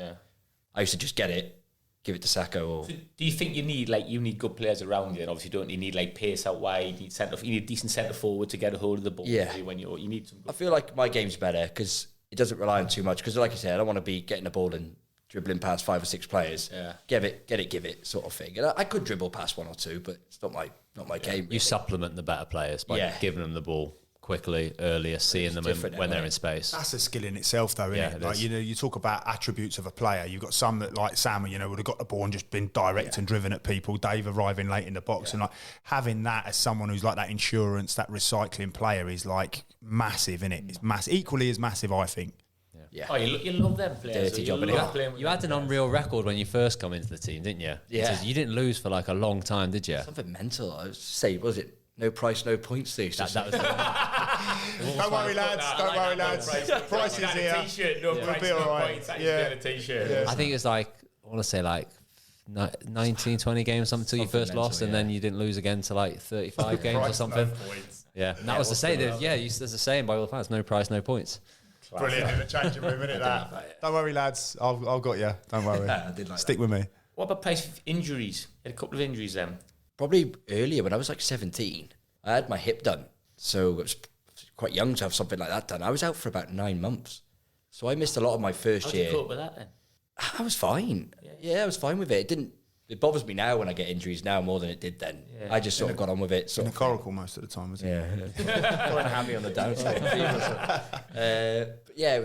I used to just get it, give it to Sacco. Or So do you think you need good players around you? And obviously, don't you need like pace out wide? You need decent centre forward to get a hold of the ball. Yeah. When you need some. I feel like my game's better because it doesn't rely on too much. Because like I said, I don't want to be getting the ball and dribbling past 5 or 6 players. Yeah. Give it sort of thing. And I could dribble past 1 or 2, but it's not my game. You supplement the better players by giving them the ball quickly, earlier, seeing them when they're in space. That's a skill in itself, though, isn't Yeah, it? it Like, is. you talk about attributes of a player. You've got some that, like Sam, would have got the ball and just been direct and driven at people. Dave arriving late in the box, and like having that as someone who's like that insurance, that recycling player is like massive, isn't it? It's massive, equally as massive, I think. Yeah. Oh, you love them players. Dirty You job, love innit? playing with You had an them unreal record when you first come into the team, didn't you? Yeah. You didn't lose for like a long time, did you? Something mental. I was say, was it no price, no points? That That was the Don't worry, lads. Don't worry, lads. Price is here. T-shirt, no price, be all no right. points. That Yeah. is a T-shirt. I think it's like, I want to say like 19, 20 games, something till you Something first lost, mental, and then you didn't lose again to like 35 games or something. Yeah, and that was the saying. There's a saying by all the fans: no price, no points. Brilliant in the changing room, isn't it? That. Don't worry, lads. I've got you. Don't worry. I did like Stick with me. What about price of injuries? You had a couple of injuries then. Probably earlier when I was like 17, I had my hip done. So it was quite young to have something like that done. I was out for about 9 months. So I missed a lot of my first How did you year. cope with that then? I was fine. Yeah, I was fine with it. It bothers me now when I get injuries now more than it did then. Yeah. I just sort of got on with it. In a coracle most of the time, isn't it? Yeah. Or a hammy on the downside. But yeah, it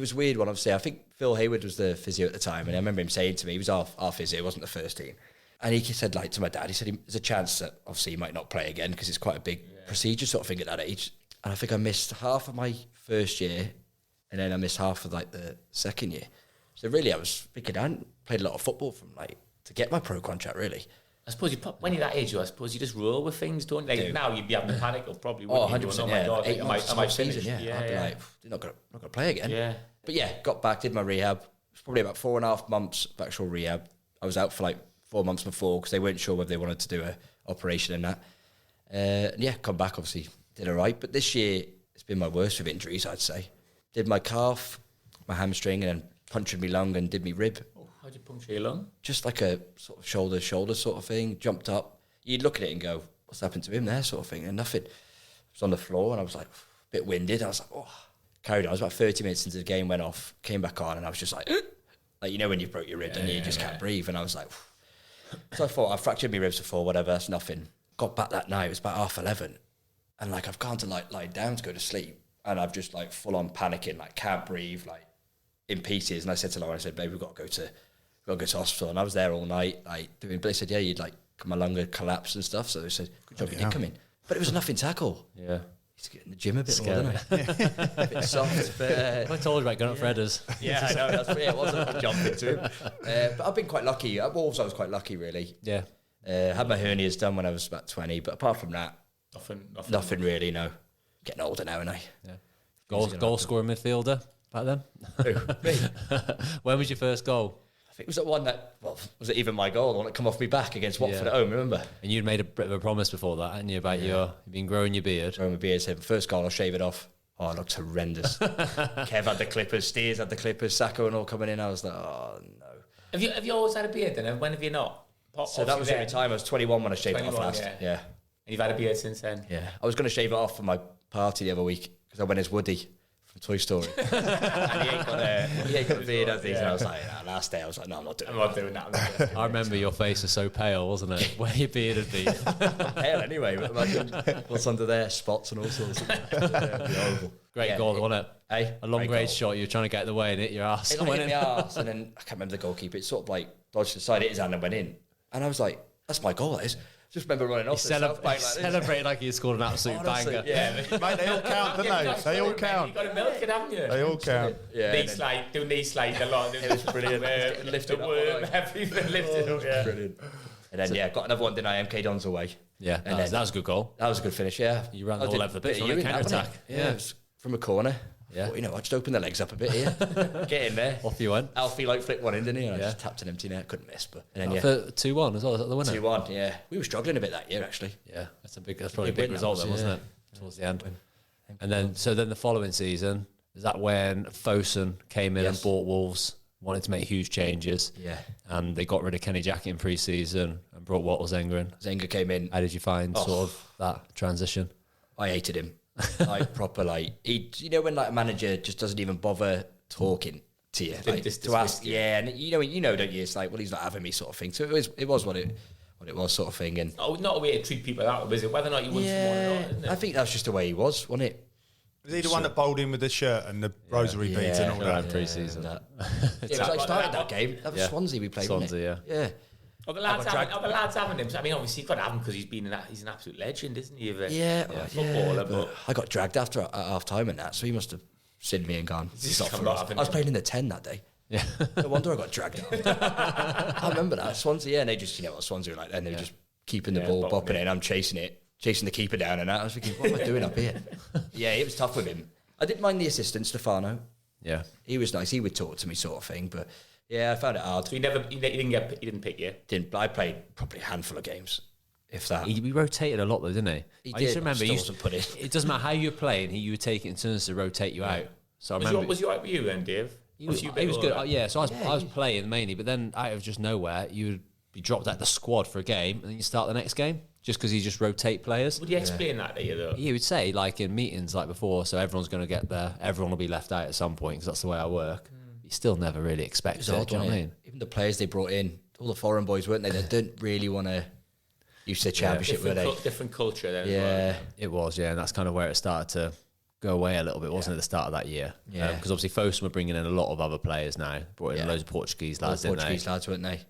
was weird one, obviously. I think Phil Hayward was the physio at the time, and I remember him saying to me, he was our physio, wasn't the first team. And he said, like, to my dad, he said, there's a chance that obviously he might not play again because it's quite a big procedure sort of thing at that age. And I think I missed half of my first year, and then I missed half of like the second year. So really, I was thinking I hadn't played a lot of football from like to get my pro contract really. I suppose when you're that age, I suppose you just roll with things, don't you? Like now, you'd be having a panic, or probably wouldn't. 100%. Oh my God, Eight am months, I season, finished? I'd be like, you're not gonna play again. Yeah. But yeah, got back, did my rehab. It was probably about 4.5 months of actual rehab. I was out for like 4 months before because they weren't sure whether they wanted to do a operation and that. And yeah, come back, obviously did all right. But this year, it's been my worst with injuries, I'd say. Did my calf, my hamstring, and then punctured me lung and did me rib. Oh, how'd you puncture your lung? Just like a sort of shoulder sort of thing. Jumped up. You'd look at it and go, what's happened to him there, sort of thing, and nothing. I was on the floor and I was like, a bit winded. I was like, oh, carried on. I was about 30 minutes into the game, went off, came back on, and I was just like, like, you know, when you broke your rib and you just can't breathe. And I was like, so I thought, I fractured my ribs before, whatever, that's nothing. Got back that night, it was about 11:30, and like, I've gone to like lie down to go to sleep, and I've just like full on panicking, like can't breathe, like in pieces. And I said to Lauren, I said, babe, we've got to go to hospital. And I was there all night, like doing, but they said, yeah, you'd like, my lung had collapsed and stuff. So they said, good job you did come in. But it was a nothing tackle. Yeah. Used to get in the gym a bit more, didn't I? A bit soft. But, I told you about going up for headers. yeah, I know. That's it. Wasn't a jump into him. But I've been quite lucky. At Wolves, I was quite lucky, really. Yeah. Had my hernias done when I was about 20. But apart from that, nothing really, no. Getting older now, aren't I? Yeah. Goal scoring midfielder back then? Who? Me? When was your first goal? I think it was that one that, well, was it even my goal? The one that come off me back against Watford at home, remember? And you'd made a bit of a promise before that, hadn't you, about you've been growing your beard. Growing my beard, said, first goal, I'll shave it off. Oh, it looked horrendous. Kev had the clippers, Steers had the clippers, Sacco and all coming in. I was like, oh, no. Have you always had a beard then? And when have you not? So that was every time. I was 21 when I shaved it off last. Yeah. And you've had a beard since then? Yeah. I was going to shave it off for my party the other week because I went as Woody from Toy Story. And he ain't got a beard, has he? And I was like, last day, I was like, no, I'm not doing that. I remember your face was so pale, wasn't it? Where your beard had been. Pale anyway, but imagine what's under there, spots and all sorts. It'd be horrible. Great goal, wasn't it? Hey, a long range shot, you were trying to get in the way and hit your arse. It hit my arse, and then I can't remember the goalkeeper. It sort of like dodged the side, hit his hand and went in. And I was like, that's my goal, that is. Just remember running off. Celebrated like he scored an absolute banger. Yeah, mate, they all count, don't they? They all count. You've got to milk it, haven't you? They all count. Yeah, knee slide a lot. It was brilliant. Lift it up. Everything lifted up, yeah. Brilliant. And then, got another one, didn't I? MK Dons away. Yeah, and that was a good goal. That was a good finish, yeah. You ran the whole length of the pitch on a counter-attack. Yeah, it was from a corner. Yeah. Thought, I just opened the legs up a bit here. Get in there. Off you went. Alfie flicked one in, didn't he? And I just tapped an empty net. Couldn't miss. But and then, 2-1 as well. Is that the winner? 2-1, yeah. We were struggling a bit that year, actually. Yeah, that's probably a big result then, wasn't it? Towards the end. And then the following season, is that when Fosun came in and bought Wolves, wanted to make huge changes. Yeah. And they got rid of Kenny Jackett in pre-season and brought Walter Zenga in. Zenga came in. How did you find sort of that transition? I hated him. Like proper, like when like a manager just doesn't even bother talking to you, like to ask, and you know, don't you? It's like, well, he's not having me, sort of thing. So it was what it was, sort of thing. And not a way to treat people out, was it? Whether or not you want someone or not, isn't it? I think that's just the way he was, wasn't it? Was he the one that bowled in with the shirt and the rosary beads and all that? Pre-season. It was like started that game. That was Swansea we played. Swansea, yeah. Are the lads having him? I mean, obviously you've got to have him because he's an absolute legend, isn't he? Footballer. But I got dragged after at half time and that, so he must have seen me and gone. I was playing in the 10 that day. Yeah. No wonder I got dragged out. I remember that. Swansea, and they just, what Swansea were like then. They were just keeping the ball, bopping it, and I'm chasing the keeper down and that. I was thinking, what am I doing up here? Yeah, it was tough with him. I didn't mind the assistant, Stefano. Yeah. He was nice. He would talk to me, sort of thing, but yeah, I found it hard. So he didn't pick you? I played probably a handful of games, if that. He rotated a lot though, didn't he? I used to remember. It doesn't matter how you were playing. You would take it in turns to rotate you out. So I remember. Was you right with you then, Dave? He was good. So I was playing mainly, but then out of just nowhere, you would be dropped out the squad for a game, and then you start the next game just because he just rotate players. Would you explain that to you though? He would say like in meetings like before, so everyone's going to get there. Everyone will be left out at some point because that's the way I work. You still never really expect it. Do you know what I mean? Even the players they brought in, all the foreign boys, weren't they? They didn't really want to use the championship, were they? Different culture then. Yeah, it was. Yeah, and that's kind of where it started to go away a little bit, wasn't it? At the start of that year. Yeah, because obviously Fosun were bringing in a lot of other players now. Brought in loads of Portuguese lads, didn't they? Portuguese lads, weren't they?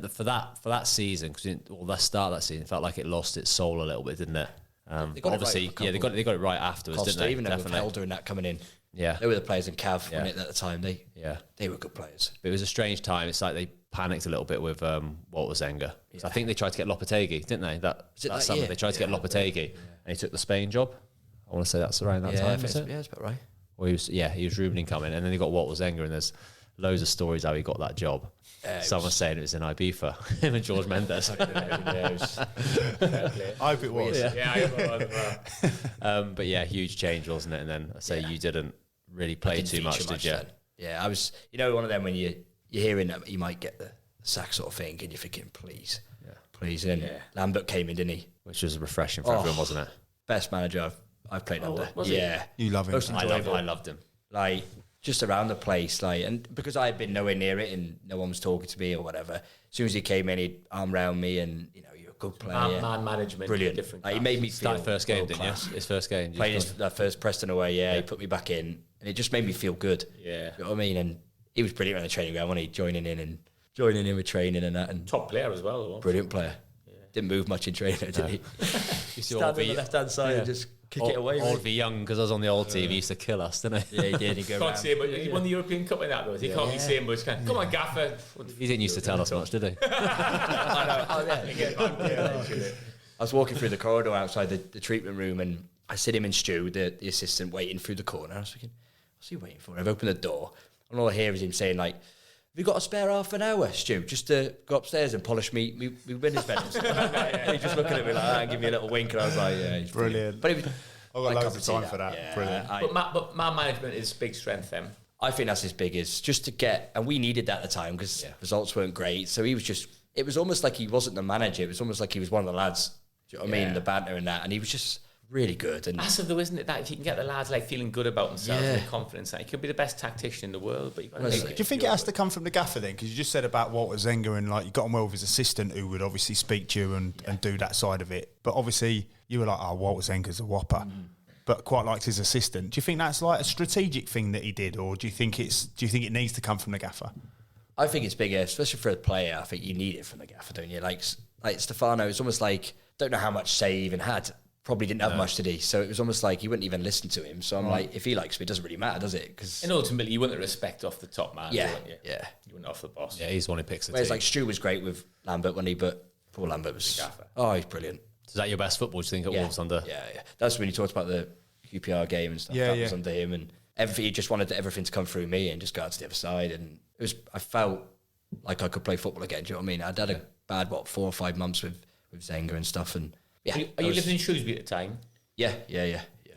For that season, because the start of that season, it felt like it lost its soul a little bit, didn't it? Obviously, they got it right afterwards, Costa, didn't they? Even with Helder and that coming in. Yeah, they were the players in Cav at the time. They were good players. But it was a strange time. It's like they panicked a little bit with Walter Zenga. So I think they tried to get Lopetegui, didn't they? That summer year? they tried to get Lopetegui, and he took the Spain job. I want to say that's around that time, is it? Yeah, that's about right. Well, he was rumored coming, and then he got Walter Zenga, and there's loads of stories how he got that job. Someone saying it was in Ibiza, him and George Mendes. I hope it was. Yeah, I hope it was. But yeah, huge change, wasn't it? And then I say you didn't really play too much, did you? Then. Yeah, I was, one of them when you're hearing that you might get the sack sort of thing, and you're thinking, please. And then Lambert came in, didn't he? Which was refreshing for everyone, wasn't it? Best manager I've played under. Was he? Yeah. You love him. Most enjoyable. I loved him. Like, just around the place, like, and because I had been nowhere near it and no one was talking to me or whatever, as soon as he came in, he'd arm round me and, you're a good player. Man management. Brilliant. Different Like, he made me feel Started first game, didn't you? world-class. His first game. Playing that first Preston away, he put me back in, and it just made me feel good. Yeah. You know what I mean? And he was brilliant on the training ground, wasn't he? Joining in with training and that, and Top player as well. Wasn't he? brilliant player. Didn't move much in training, did he? Stand on the left-hand side and just kick it away. Old v Young, because I was on the old TV, he used to kill us, didn't he? Yeah, he did. He'd go Can't around. say, but he won the European Cup in that though. He can't be saying much. Come on, Gaffer. He didn't used to tell us much, did he? I was walking through the corridor outside the treatment room, and I see him and Stu, the assistant, waiting through the corner. I was thinking, what's he waiting for? I've opened the door, and all I hear is him saying, like, have you got a spare half an hour, Stu, just to go upstairs and polish me winners medals? He's just looking at me like that and give me a little wink, and I was like, yeah, he's Brilliant. But it was, I've got loads of time for that. Yeah, Brilliant. But man management is big strength then. I think that's his biggest, just to get, and we needed that at the time because results weren't great. So he was just, it was almost like he wasn't the manager. It was almost like he was one of the lads. Do you know what I mean? The banter and that. And he was just really good. And Massive though, isn't it? That if you can get the lads like feeling good about themselves and confidence, he could be the best tactician in the world. But Do you think it has to come from the gaffer then? Because you just said about Walter Zenga and like you got on well with his assistant who would obviously speak to you and do that side of it. But obviously you were like, oh, Walter Zenga's a whopper. But quite liked his assistant. Do you think that's like a strategic thing that he did, or do you think it needs to come from the gaffer? I think it's bigger, especially for a player. I think you need it from the gaffer, don't you? Like Stefano, it's almost like, don't know how much say he even had. Probably didn't have much, did he? So it was almost like he wouldn't even listen to him. So I'm like, if he likes me, it doesn't really matter, does it? And ultimately, you want the respect off the top man, wouldn't you? Yeah. You want off the boss. Yeah, he's the one who picks the Whereas team. like Stu was great with Lambert, when he, but Paul Lambert was, he's brilliant. Is that your best football, do you think, at Wolves under? Yeah. That's when you talked about the QPR game and stuff. That was under him, and everything. He just wanted everything to come through me and just go out to the other side. And it was. I felt like I could play football again. Do you know what I mean? I'd had a bad 4 or 5 months with Zenga and stuff. And Are you living in Shrewsbury at the time? Yeah.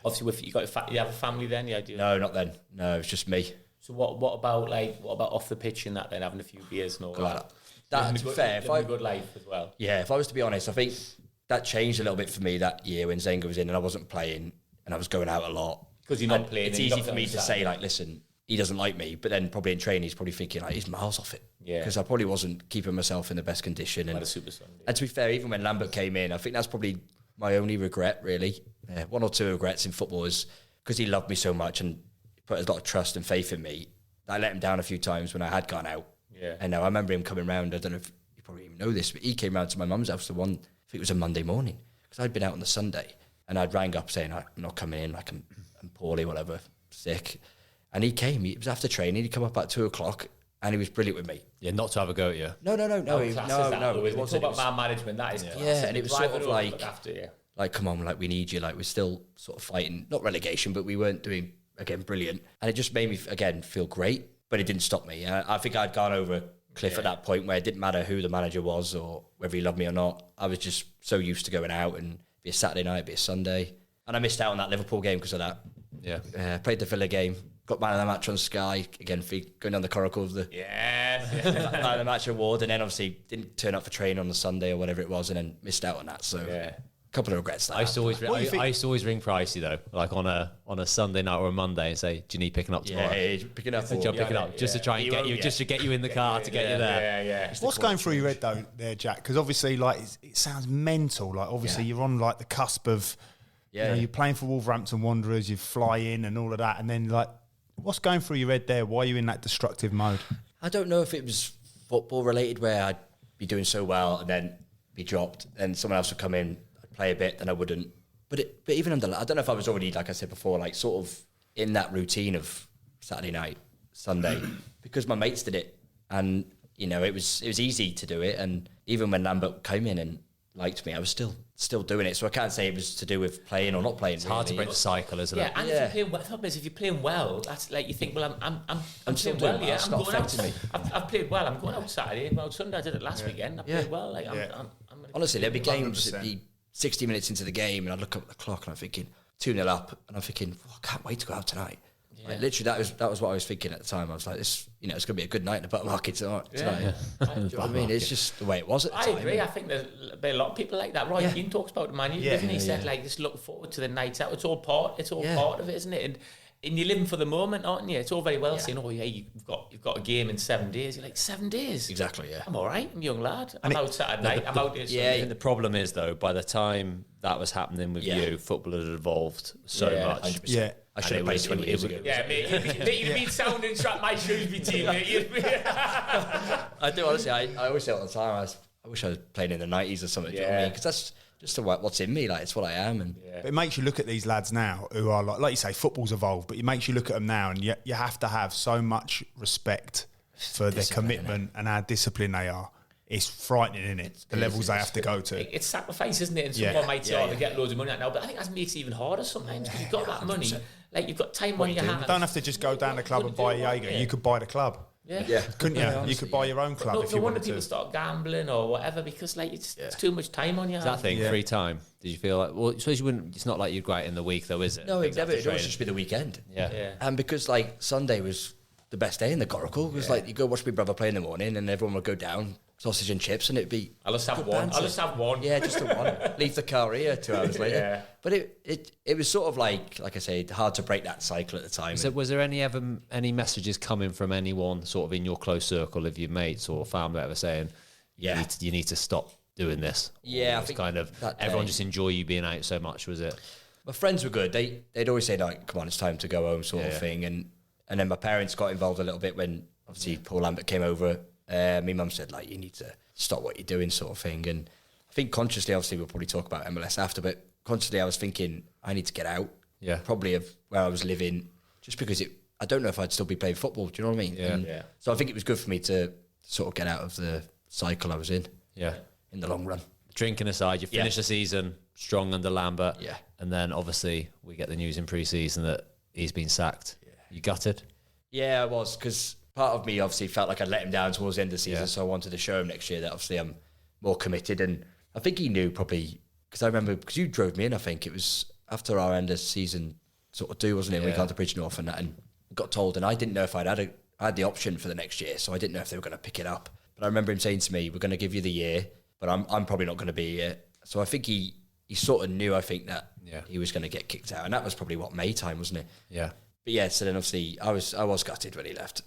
Obviously, with you have a family then. Yeah, do you? No, not then. No, it was just me. So what about off the pitch and that? Then having a few beers and all that. That's fair. Living a good life as well. Yeah, if I was to be honest, I think that changed a little bit for me that year when Zenga was in and I wasn't playing and I was going out a lot. Because you're not playing. It's easy for me to say, like, listen, he doesn't like me, but then probably in training he's probably thinking, like, he's miles off it. Yeah. Because I probably wasn't keeping myself in the best condition. And, a Super Sunday. And to be fair, even when Lambert came in, I think that's probably my only regret, really. 1 or 2 regrets in football is because he loved me so much and put a lot of trust and faith in me. I let him down a few times when I had gone out. Yeah. And now I remember him coming round. I don't know if you probably even know this, but he came round to my mum's house I think it was a Monday morning, because I'd been out on the Sunday and I'd rang up saying, I'm not coming in, like I'm poorly, whatever, sick. And he came, it was after training, he'd come up at 2:00 and he was brilliant with me. Yeah, not to have a go at you. No. It It wasn't. Talk about man management, that is class. Yeah, and it was sort of like, after, like, come on, like, we need you. Like, we're still sort of fighting, not relegation, but we weren't doing, again, brilliant. And it just made me, again, feel great, but it didn't stop me. I think I'd gone over a cliff at that point where it didn't matter who the manager was or whether he loved me or not. I was just so used to going out, and be a Saturday night, be a Sunday. And I missed out on that Liverpool game because of that. Yeah. Played the Villa game, got man of the match on Sky, again, going down the coracle of the man of the match award, and then obviously didn't turn up for training on the Sunday or whatever it was, and then missed out on that. So a couple of regrets there. I used to always ring Pricey though, like on a Sunday night or a Monday, and say, "Do you need picking up tomorrow?" Yeah, picking up. Just to try and get you, just to get you in the car to get you there. Yeah. What's going through your head though, there, Jack? Because obviously, like, it sounds mental. Like, obviously, you're on like the cusp of, you're playing for Wolverhampton Wanderers, you fly in and all of that, and then like, what's going through your head there? Why are you in that destructive mode? I don't know if it was football related, where I'd be doing so well and then be dropped, and someone else would come in, I'd play a bit, then I wouldn't. But even under, I don't know if I was already, like I said before, like sort of in that routine of Saturday night, Sunday, because my mates did it, and you know, it was easy to do it. And even when Lambert came in and liked me, I was still doing it. So I can't say it was to do with playing or not playing. It's hard to break the cycle, isn't it? And if you're playing well, the problem is if you're playing well, that's like you think, well, I'm still playing doing well. well. It's I'm not going out. affecting me. I've played well. I'm going out Saturday. Well, Sunday I did it last weekend. I played well. Like I'm honestly, there'd be games 100%. that'd be 60 minutes into the game, and I'd look up at the clock and I'm thinking 2-0 up, and I'm thinking, I can't wait to go out tonight. Like, literally, that was what I was thinking at the time. I was like, this, you know, it's going to be a good night in the butler market tonight. Do you know what I mean? It's just the way it was at the time. I agree. I think there's a lot of people like that. Roy Keane talks about the man. He said like just look forward to the nights out. It's all part of it, isn't it? And you're living for the moment, aren't you? It's all very well saying, oh yeah, you've got a game in 7 days. You're like 7 days. Exactly. Yeah. I'm all right. I'm a young lad. I'm out Saturday night. I'm out here. I think the problem is though, by the time that was happening with you, football had evolved so much. 100%. Yeah. I should have played 20 years ago. Yeah, mate, you've been sounding strap my Shrewsbury team, mate. I do, honestly. I always say all the time, I wish I was playing in the 90s or something. Do you know what I mean? Because that's just what's in me. Like, it's what I am. And But it makes you look at these lads now who are like you say, football's evolved, but it makes you look at them now and you have to have so much respect for their commitment and how disciplined they are. It's frightening, isn't it? The levels they have to go to. It's sacrifice, isn't it? And someone might say, they get loads of money right now, but I think that makes it even harder sometimes because you've got that money, like you've got time on your hands. You don't have to just go down the club and buy a Jaeger. You could buy the club. Yeah. Couldn't you? You could buy your own club if you no wonder wanted people to. start gambling or whatever because like it's too much time on your hands. That thing, free time. Did you feel like? Well, I suppose you wouldn't. It's not like you'd go out in the week, though, is it? no, it Things after would always training. just be the weekend. Yeah. And because like Sunday was the best day in the Coracle, because like you go watch my brother play in the morning, and everyone would go down sausage and chips, and it'd be. I'll just have one. banter. I'll just have one. Yeah, just the one. Leave the car here 2 hours later. Yeah. But it was sort of like I say, hard to break that cycle at the time. So was there any messages coming from anyone sort of in your close circle of your mates or family ever saying, you need to stop doing this? Yeah, Or I it's think kind of that everyone day- just enjoy you being out so much, was it? My friends were good. They'd always say like, "Come on, it's time to go home," sort of thing. And then my parents got involved a little bit when obviously Paul Lambert came over. My mum said like, "You need to stop what you're doing," sort of thing. And I think consciously, obviously, we'll probably talk about MLS after, but consciously, I was thinking I need to get out. Yeah. Probably of where I was living, just because I don't know if I'd still be playing football. Do you know what I mean? Yeah. So I think it was good for me to sort of get out of the cycle I was in. Yeah. In the long run. Drinking aside, you finish the season strong under Lambert. Yeah. And then obviously we get the news in pre-season that he's been sacked. Yeah. You gutted? Yeah, I was, because part of me obviously felt like I'd let him down towards the end of the season, so I wanted to show him next year that obviously I'm more committed. And I think he knew probably, because I remember, because you drove me in, I think it was after our end of season sort of do, wasn't it? We got to Bridgenorth and that, and got told, and I didn't know if I had the option for the next year, so I didn't know if they were going to pick it up. But I remember him saying to me, "We're going to give you the year, but I'm probably not going to be here." So I think he sort of knew, I think, that he was going to get kicked out, and that was probably May time, wasn't it? Yeah. But yeah, so then obviously I was gutted when he left.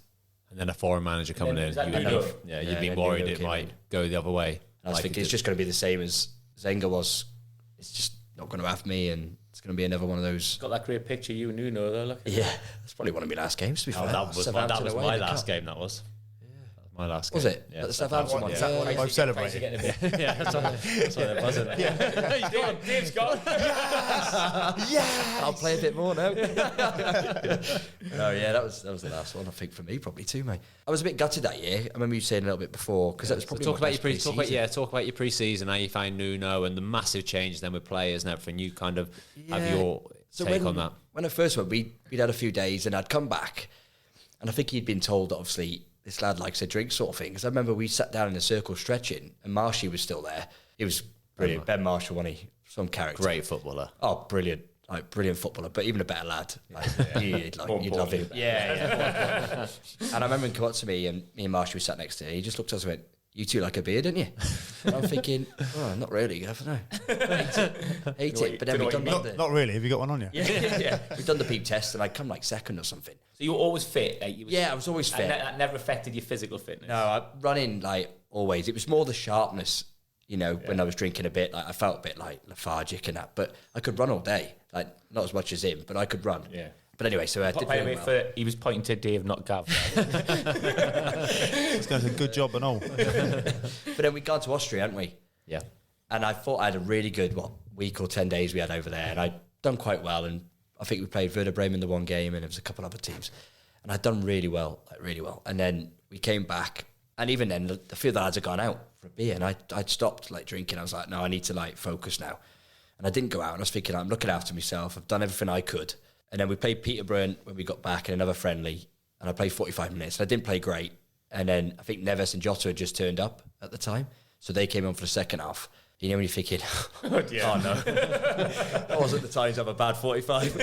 And then a foreign manager coming in. was that You'd Nuno? been then worried Nuno it came might in. go the other way. And I was like thinking it it's did. just going to be the same as Zenga was. It's just not going to have me, and it's going to be another one of those. Got that great picture you and Nuno though. Look. Yeah, it's probably one of my last games, to be fair. That was Southampton away my in the last cup. game, that was. That was my last game. Was it? Yeah. At the Southampton one? Yeah. Both celebrating. Yeah, that's why they're buzzing. Dave's gone. I'll play a bit more now. No, yeah, that was the last one, I think, for me, probably too, mate. I was a bit gutted that year. I remember you saying a little bit before, because that was probably Talk my about your best pre-season. talk about your pre-season, how you find Nuno and the massive change then with players and everything. You kind of have your take on that. When I first went, we'd had a few days, and I'd come back, and I think he'd been told that obviously this lad likes a drink sort of thing. Because I remember we sat down in a circle stretching, and Marshy was still there. He was brilliant. Ben Marshall, wasn't he? Some character. Great footballer. Oh, brilliant. Like, brilliant footballer, but even a better lad. Like, you'd love him. Yeah. And I remember him come up to me, and me and Marshy were sat next to him. He just looked at us and went, "You two like a beer, don't you?" And I'm thinking, "Oh, not really, I don't know." Hate it. But then we done Not really. Have you got one on you? yeah. We done the peep test, and I'd come like second or something. So you were always fit. Like you Yeah, I was always fit. And that never affected your physical fitness. No, I running like always. It was more the sharpness, when I was drinking a bit. Like I felt a bit like lethargic and that, but I could run all day. Like not as much as him, but I could run. Yeah. But anyway, so I did By the very way, well. he was pointing to Dave, not Gav. This guy's a good job and all. But then we got to Austria, hadn't we? Yeah. And I thought I had a really good week or 10 days we had over there, and I'd done quite well. And I think we played Werder Bremen the one game, and there was a couple other teams, and I'd done really well, really well. And then we came back, And even then, the few of the lads had gone out for a beer, and I'd stopped like drinking. I was like, no, I need to like focus now. And I didn't go out, and I was thinking, I'm looking after myself. I've done everything I could. And then we played Peterborough when we got back in another friendly, and I played 45 minutes. And I didn't play great. And then I think Neves and Jota had just turned up at the time. So they came on for the second half. You know when you're thinking, oh no, that wasn't the time to have a bad 45.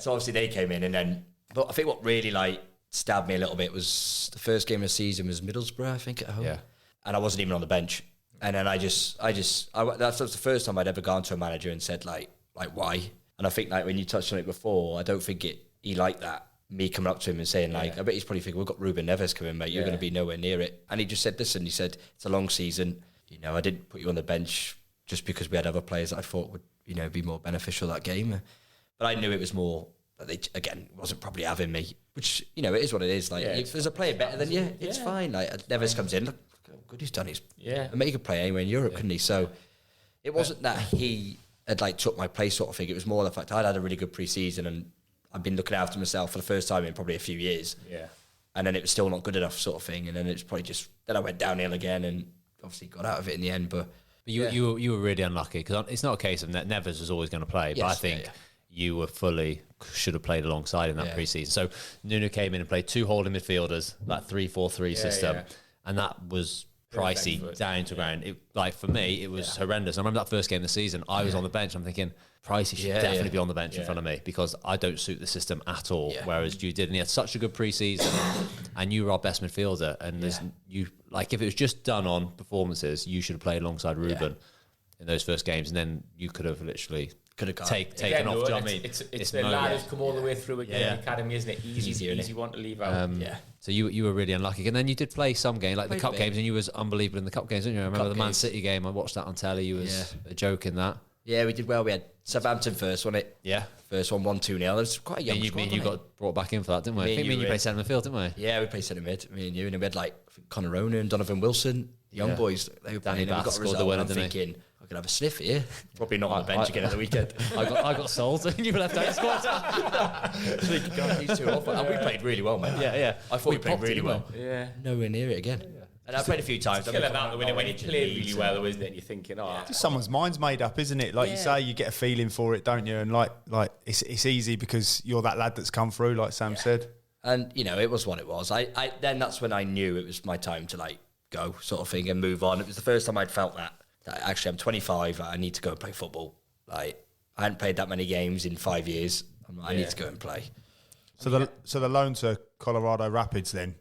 So obviously they came in, and then, but I think what really like stabbed me a little bit was the first game of the season was Middlesbrough, I think, at home. Yeah. And I wasn't even on the bench. And then that was the first time I'd ever gone to a manager and said like why? And I think like when you touched on it before, I don't think he liked that. Me coming up to him and saying like, I bet he's probably thinking, we've got Ruben Neves coming, mate. You're going to be nowhere near it. And he just said, listen, he said, it's a long season. You know, I didn't put you on the bench just because we had other players that I thought would, you know, be more beneficial that game. But I knew it was more that they, again, wasn't probably having me, which, you know, it is what it is. Like, if there's a player better than you, it's fine. Like, Neves comes in, look how good he's done. He's a mega player anywhere in Europe, couldn't he? So it wasn't that he had, like, took my place sort of thing. It was more the fact I'd had a really good pre-season and I've been looking after myself for the first time in probably a few years. Yeah. And then it was still not good enough sort of thing. And then it's probably just, then I went downhill again and obviously got out of it in the end. But you were really unlucky because it's not a case of Neves was always going to play, but I think you were should have played alongside in that pre-season. So Nuno came in and played two holding midfielders, that 3-4-3 system, and that was pricey down to ground. Like for me, it was horrendous. I remember that first game of the season, I was on the bench. I'm thinking, Pricey should definitely be on the bench in front of me because I don't suit the system at all. Whereas you did, and he had such a good pre-season, and you were our best midfielder. And you like if it was just done on performances, you should have played alongside Ruben in those first games, and then you could have literally taken off. Do you know what I mean? It's the lad who's come all the way through again. Academy, isn't it? Easy one to leave out. So you were really unlucky, and then you did play some game like the cup games, and you was unbelievable in the cup games, didn't you? I remember the Man City game. I watched that on telly. You was a joke in that. Yeah, we did well. We had Southampton first, wasn't it? Yeah. First one, 1-2-0. It was quite a young squad, you got brought back in for that, didn't we? I think me and you played centre midfield, didn't we? Yeah, we played centre mid, me and you. And then we had like Conor Ronan and Donovan Wilson, the young boys. They were playing. Danny Bass scored the winner, didn't he? Thinking, I could have a sniff here. Probably not on the bench again at the weekend. I got sold and you were left out of squad. God, these two off. And we played really well, mate. Yeah. I thought we played really well. Yeah. Nowhere near it again. And I played a few times. It's killing out the winner when you play really well, though, isn't it? And you're thinking, just someone's mind's made up, isn't it? Like you say, you get a feeling for it, don't you? And like it's easy because you're that lad that's come through, like Sam said. And you know, it was what it was. Then that's when I knew it was my time to like go, sort of thing, and move on. It was the first time I'd felt that actually I'm 25. I need to go and play football. Like I hadn't played that many games in 5 years. I need to go and play. So the loan to Colorado Rapids, then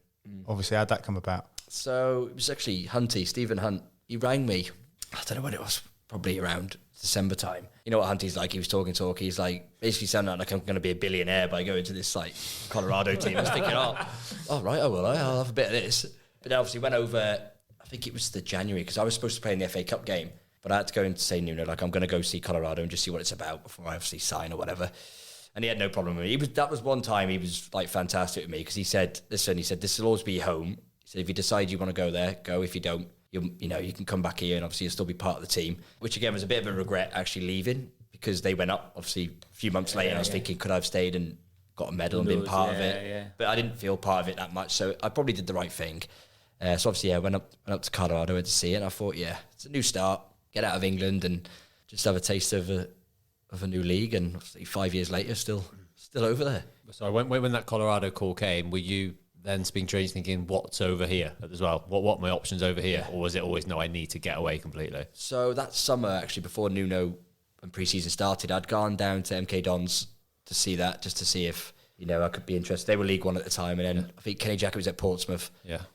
obviously, how'd that come about? So it was actually Stephen Hunt. He rang me. I don't know when it was, probably around December time. You know what Hunty's like? He was talking. He's like basically sounding like I'm going to be a billionaire by going to this like Colorado team. I was thinking, right, I'll have a bit of this. But then obviously went over. I think it was the January because I was supposed to play in the FA Cup game, but I had to go and say, Nuno, like I'm going to go see Colorado and just see what it's about before I obviously sign or whatever. And he had no problem with me. That was one time he was like fantastic with me because he said, listen, this will always be your home. So if you decide you want to go there, go. If you don't, you can come back here and obviously you'll still be part of the team. Which again was a bit of a regret actually leaving because they went up obviously a few months later. I was thinking, could I have stayed and got a medal and been part of it? Yeah. But I didn't feel part of it that much, so I probably did the right thing. So obviously, I went up to Colorado to see it, and I thought, it's a new start. Get out of England and just have a taste of a new league. And obviously 5 years later, still over there. So when that Colorado call came, were you then speaking to agents thinking, what's over here as well? What are my options over here? Or was it always, no, I need to get away completely? So that summer, actually, before Nuno and pre-season started, I'd gone down to MK Dons to see that, just to see if, I could be interested. They were League One at the time, and then I think Kenny Jackett was at Portsmouth.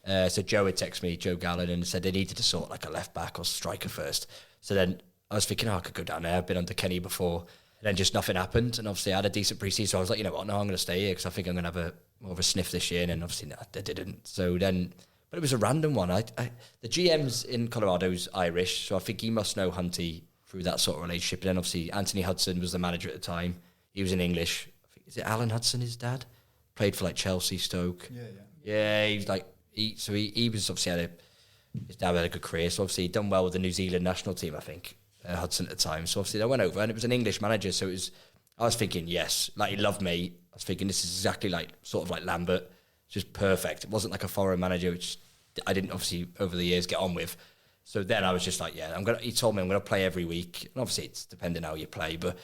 So Joe had texted me, Joe Gallen, and said they needed to sort like a left-back or striker first. So then I was thinking, I could go down there. I've been under Kenny before. And then just nothing happened. And obviously I had a decent pre-season, so I was like, you know what, no, I'm going to stay here because I think I'm going to have more of a sniff this year. And then obviously they didn't. So then, but it was a random one. The GM's in Colorado's Irish, so I think he must know Hunty through that sort of relationship. And then obviously Anthony Hudson was the manager at the time. He was in English. I think, is it Alan Hudson, his dad? Played for like Chelsea, Stoke. Yeah, he was like, he was obviously his dad had a good career. So obviously he'd done well with the New Zealand national team, I think. Hudson at the time. So obviously I went over and it was an English manager. So I was thinking, yes, like he loved me. I was thinking this is exactly like, sort of like Lambert. Just perfect. It wasn't like a foreign manager, which I didn't obviously over the years get on with. So then I was just like, he told me I'm going to play every week. And obviously it's depending how you play, but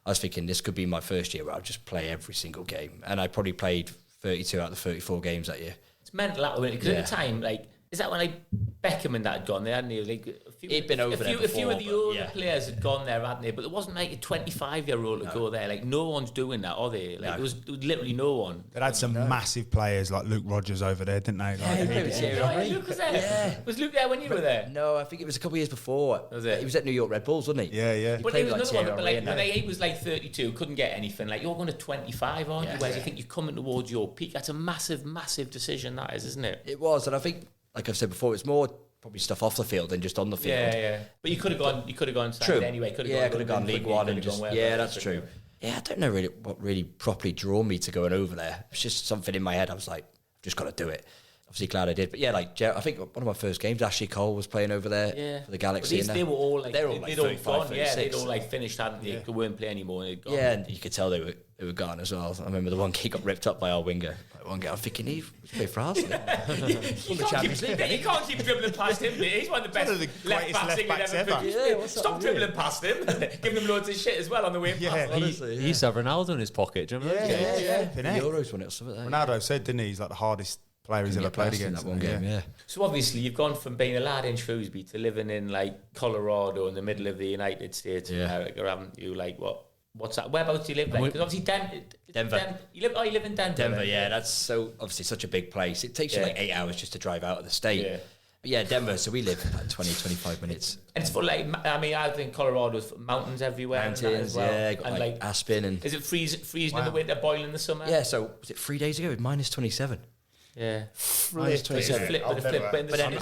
I was thinking this could be my first year where I'll just play every single game. And I probably played 32 out of the 34 games that year. It's mental that way, because at the time, like, is that when like Beckham and that had gone there, hadn't he? Like, He'd been over there before. A few of the older players had gone there, hadn't they? But there wasn't like a 25-year-old to go there. Like, no one's doing that, are they? Like, there was literally no one. They had some massive players like Luke Rogers over there, didn't they? Like, Luke was there. Yeah. Was Luke there when you were there? No, I think it was a couple of years before. Was it? He was at New York Red Bulls, wasn't he? Yeah. But he was like another one. But Thierry like, when he was like 32, couldn't get anything. Like, you're going to 25, aren't you? Whereas you think you're coming towards your peak. That's a massive, massive decision, that is, isn't it? It was, and I think, like I've said before, it's more probably stuff off the field than just on the field. Yeah. But you could have gone. You could have gone True. Anyway. Could have gone League One and just. Yeah, that's true. Yeah, I don't know really what really properly drew me to going over there. It's just something in my head. I was like, I've just got to do it. Obviously, glad I did. But yeah, like I think one of my first games, Ashley Cole was playing over there for the Galaxy. But they were all like, they're all like 35, 36. Yeah, they'd all like finished, hadn't they? They weren't playing anymore. And gone. Yeah, and you could tell they were gone as well. I remember the one kid got ripped up by our winger. One guy, I'm thinking, he played for Arsenal. You can't keep dribbling past him, mate. He's one of the best left backs ever. Yeah, stop dribbling past him. Giving him loads of shit as well on the way past. Honestly, he used to have Ronaldo in his pocket. Do you remember? Yeah. The Euros won it or something. Ronaldo said, didn't he? He's like the hardest player he's ever played against. That one game, yeah. So obviously you've gone from being a lad in Shrewsbury to living in like Colorado in the middle of the United States of America, haven't you? Like what's that? Whereabouts do you live? Because obviously Denver. You live in Denver. Denver, yeah. That's so obviously such a big place. It takes you like 8 hours just to drive out of the state. Yeah. But yeah, Denver. So we live like 20, 25 minutes. And it's full like, I mean, I think Colorado's mountains everywhere. Mountains, as well. yeah. Got like Aspen and. Is it freezing in the winter, boiling in the summer? Yeah. So was it 3 days ago? It was minus 27. Yeah, minus 27. But in the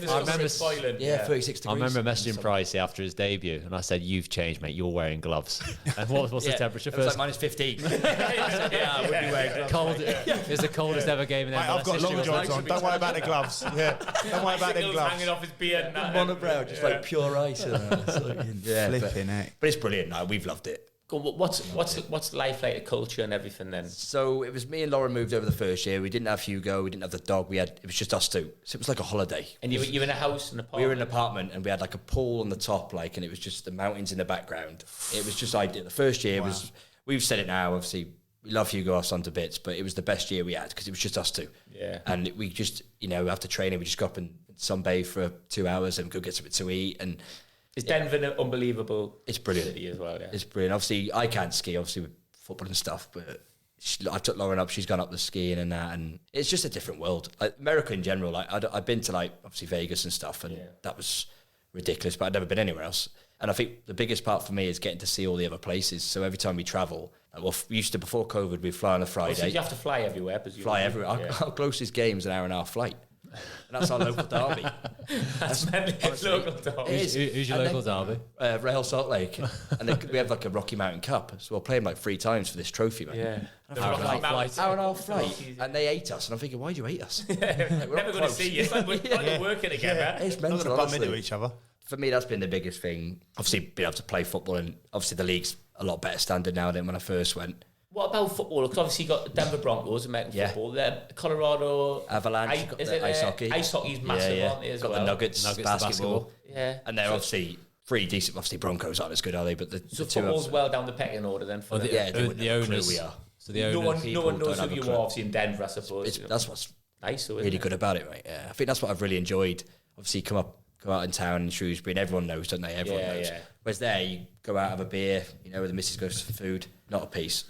summer it's boiling. Yeah, 36 degrees. I remember messaging Pricey after his debut, and I said, "You've changed, mate. You're wearing gloves." And what's the temperature? It was like minus 15. I would be wearing gloves. It's the coldest ever game in MLS. I've got long johns on. Don't worry about the gloves. Yeah, don't worry about the gloves. Hanging off his beard and that. Monobrow, just like pure ice. Flipping heck. But it's brilliant. No, we've loved it. What's life like, the culture and everything then? So it was me and Lauren moved over the first year. We didn't have Hugo, we didn't have the dog. It was just us two. So it was like a holiday. And you were in a house, an apartment? We were in an apartment and we had like a pool on the top, like, and it was just the mountains in the background. It was just ideal. The first year was, we've said it now, obviously, we love Hugo, our son, to bits, but it was the best year we had because it was just us two. Yeah. And we just, after training, we just got up and sunbathe for 2 hours and go get something to eat. And is Denver an unbelievable It's brilliant. city as well? Yeah. It's brilliant. Obviously, I can't ski, obviously, with football and stuff, but I took Lauren up, she's gone up the skiing and that, and it's just a different world. Like, America in general, like, I've been to, like, obviously Vegas and stuff, and that was ridiculous, but I'd never been anywhere else. And I think the biggest part for me is getting to see all the other places. So every time we travel, we used to, before COVID, we'd fly on a Friday. So you have to fly everywhere. Fly everywhere. Yeah. Our closest game's an hour and a half flight. And that's our local derby. That's local derby. Who's your local derby? Real Salt Lake. And we have like a Rocky Mountain Cup. So we'll play them like 3 times for this trophy, man. Yeah. Hour and a half flight. And they hate us. And I'm thinking, why do you hate us? Like, we're never going to see you. It's like we're working together. Yeah. It's mental, not going to bump into each other. For me, that's been the biggest thing. Obviously, being able to play football, and obviously the league's a lot better standard now than when I first went. What about football? Because obviously you got the Denver Broncos, American football. The Colorado Avalanche, ice hockey. Ice hockey's massive, aren't they, as well? Got the Nuggets basketball. Yeah. And they're obviously pretty decent. Obviously, Broncos aren't as good, are they? But the two football's well down the pecking order then. For the owners. We are. So the owners. No one knows who you are, obviously, in Denver, I suppose. That's what's nice, really good about it, right? Yeah. I think that's what I've really enjoyed. Obviously, go out in town in Shrewsbury, and everyone knows, don't they? Everyone knows. Yeah. Whereas there, you go out, have a beer, the missus goes for food, not a piece.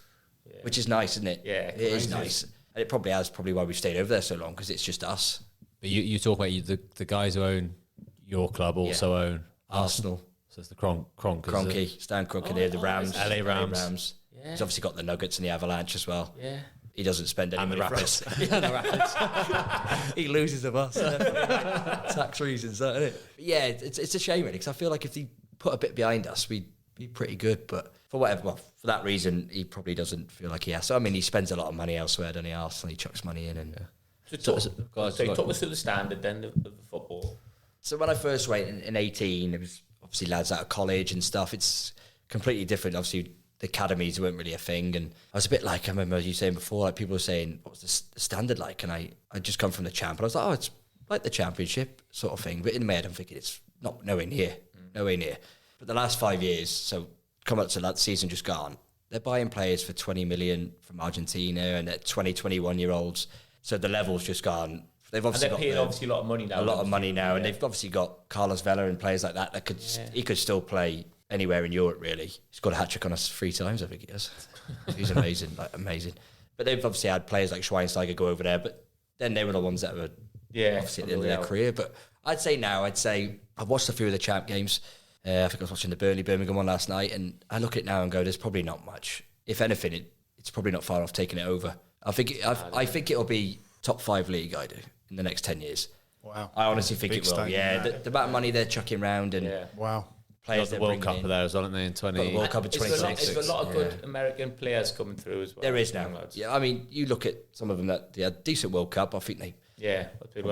Yeah. Which is nice, isn't it? Yeah, it is nice. And it probably why we've stayed over there so long, because it's just us. But you talk about the guys who own your club also own Arsenal. So it's the Kroenke. Stan Kroenke there, the Rams. LA Rams. Yeah. He's obviously got the Nuggets and the Avalanche as well. Yeah. He doesn't spend any money for us. And the Rapids. He loses them us. Tax reasons, isn't it? But yeah, it's a shame, really, because I feel like if he put a bit behind us, we'd be pretty good. But for that reason, he probably doesn't feel like he has. So, I mean, he spends a lot of money elsewhere, doesn't he? Arsenal, he chucks money in. And So talk us through the standard then of the football. So when I first went in 18, it was obviously lads out of college and stuff. It's completely different. Obviously, the academies weren't really a thing, and I was a bit like, I remember you saying before, like people were saying, what's the standard like? And I just come from the champ, and I was like, like the Championship sort of thing. But in my head, I'm thinking it's nowhere near. But the last 5 years, so come up to that season just gone, they're buying players for 20 million from Argentina and they're 20, 21-year-olds. So the level's just gone. They've obviously and they're paying obviously a lot of money now. And they've obviously got Carlos Vela and players like that he could still play anywhere in Europe, really. He's got a hat-trick on us 3 times, I think he has. He's amazing. But they've obviously had players like Schweinsteiger go over there, but then they were the ones that were obviously at the end of their career. But I'd say I've watched a few of the champ games. I think I was watching the Burnley-Birmingham one last night, and I look at it now and go, there's probably not much. If anything, it's probably not far off taking it over. I think it'll be top 5 league, I do, in the next 10 years. Wow. I honestly think it will. Yeah, the amount of money they're chucking around and wow. Players the World Cup there as well, aren't they, in 20... The World Cup in 26. There's a lot of good American players coming through as well. There is now. Yeah, I mean, you look at some of them that they had decent World Cup. I think they... Yeah, they're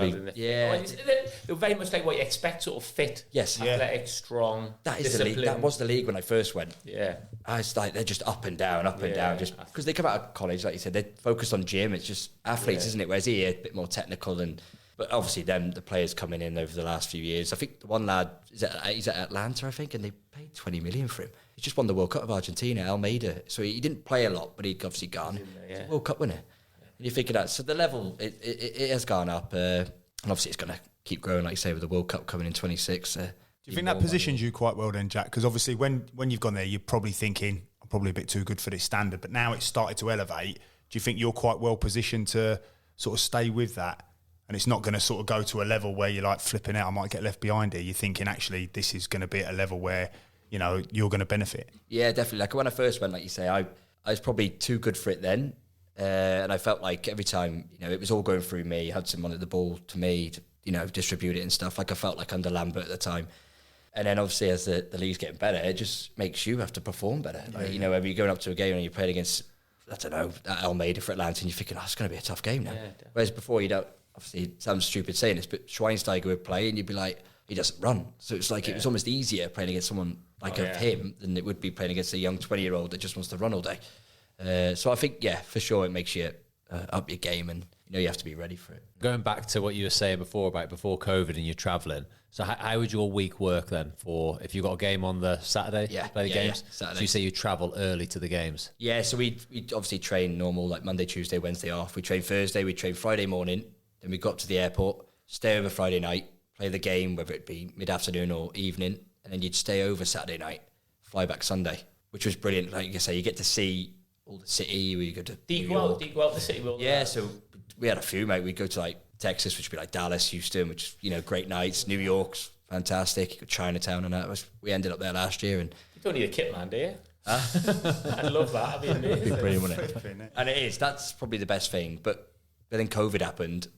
very much like what you expect, sort of fit. Yes. Athletic, strong, That is the league. That was the league when I first went. Yeah. I was like, they're just up and down, just because they come out of college, like you said, they're focused on gym. It's just athletes, isn't it? Whereas here, a bit more technical but obviously the players coming in over the last few years. I think the one lad, he's at Atlanta, I think, and they paid 20 million for him. He just won the World Cup of Argentina, Almeida. So he didn't play a lot, but he'd obviously gone. He's a World Cup winner. And you figure that. So the level, it has gone up. And obviously it's going to keep growing, like you say, with the World Cup coming in 26. Do you think that positions you quite well then, Jack? Because obviously when you've gone there, you're probably thinking, I'm probably a bit too good for this standard. But now it's started to elevate. Do you think you're quite well positioned to sort of stay with that? And it's not going to sort of go to a level where you're like flipping out, I might get left behind here. You're thinking, actually, this is going to be at a level where, you're going to benefit. Yeah, definitely. Like when I first went, like you say, I was probably too good for it then. And I felt like every time, it was all going through me. Hudson wanted the ball to me to, distribute it and stuff. Like I felt like under Lambert at the time. And then obviously as the league's getting better, it just makes you have to perform better. Like, when you're going up to a game and you're playing against, I don't know, Almeida for Atlanta, and you're thinking, it's going to be a tough game now. Whereas before, you don't, obviously it sounds stupid saying this, but Schweinsteiger would play and you'd be like, he doesn't run. So it's like it was almost easier playing against someone like him than it would be playing against a young 20-year-old that just wants to run all day. So I think, for sure, it makes you up your game and you have to be ready for it. Going back to what you were saying before COVID and you're travelling, so how would your week work then for if you got a game on the Saturday, play the games? Saturday. So you say you travel early to the games? Yeah, so we obviously train normal, like Monday, Tuesday, Wednesday off. We train Thursday, we train Friday morning, then we go up to the airport, stay over Friday night, play the game, whether it be mid-afternoon or evening, and then you'd stay over Saturday night, fly back Sunday, which was brilliant. Like you say, you get to see all the city. We go to Do you go out the city? Yeah, so we had a few, mate. We'd go to like Texas, which would be like Dallas, Houston, which great nights. New York's fantastic. Chinatown and that. We ended up there last year. And you don't need a kit man, do you? I love that. That'd be amazing. Brilliant, wouldn't it? And it is. That's probably the best thing. But then COVID happened.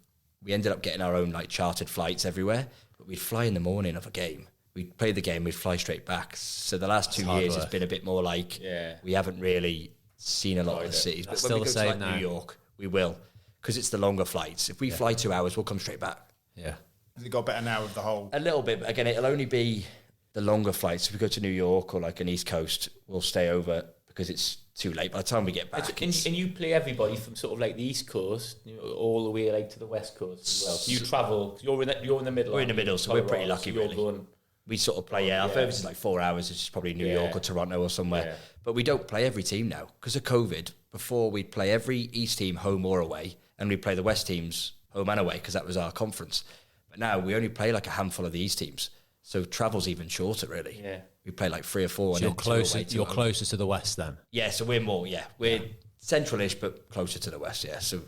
We ended up getting our own like chartered flights everywhere. But we'd fly in the morning of a game. We'd play the game. We'd fly straight back. So the last 2 years it's been a bit more like we haven't really seen a lot of the cities. But when we go to like New York, we will. Because it's the longer flights. If we fly 2 hours, we'll come straight back. Yeah. Has it got better now with the whole... A little bit. But again, it'll only be the longer flights. If we go to New York or like an East Coast, we'll stay over because it's too late. By the time we get back... And you play everybody from sort of like the East Coast, all the way like to the West Coast as well. So you travel... You're in the middle. We're in the middle, so we're pretty lucky, really. We sort of play, our furthest is like 4 hours, which is probably New York or Toronto or somewhere. Yeah. But we don't play every team now. Because of COVID, before we'd play every East team home or away, and we'd play the West teams home and away, because that was our conference. But now we only play like a handful of the East teams. So travel's even shorter, really. Yeah. We play like 3 or 4. So you're closer to the West then? Yeah, so we're more, we're central-ish, but closer to the West, So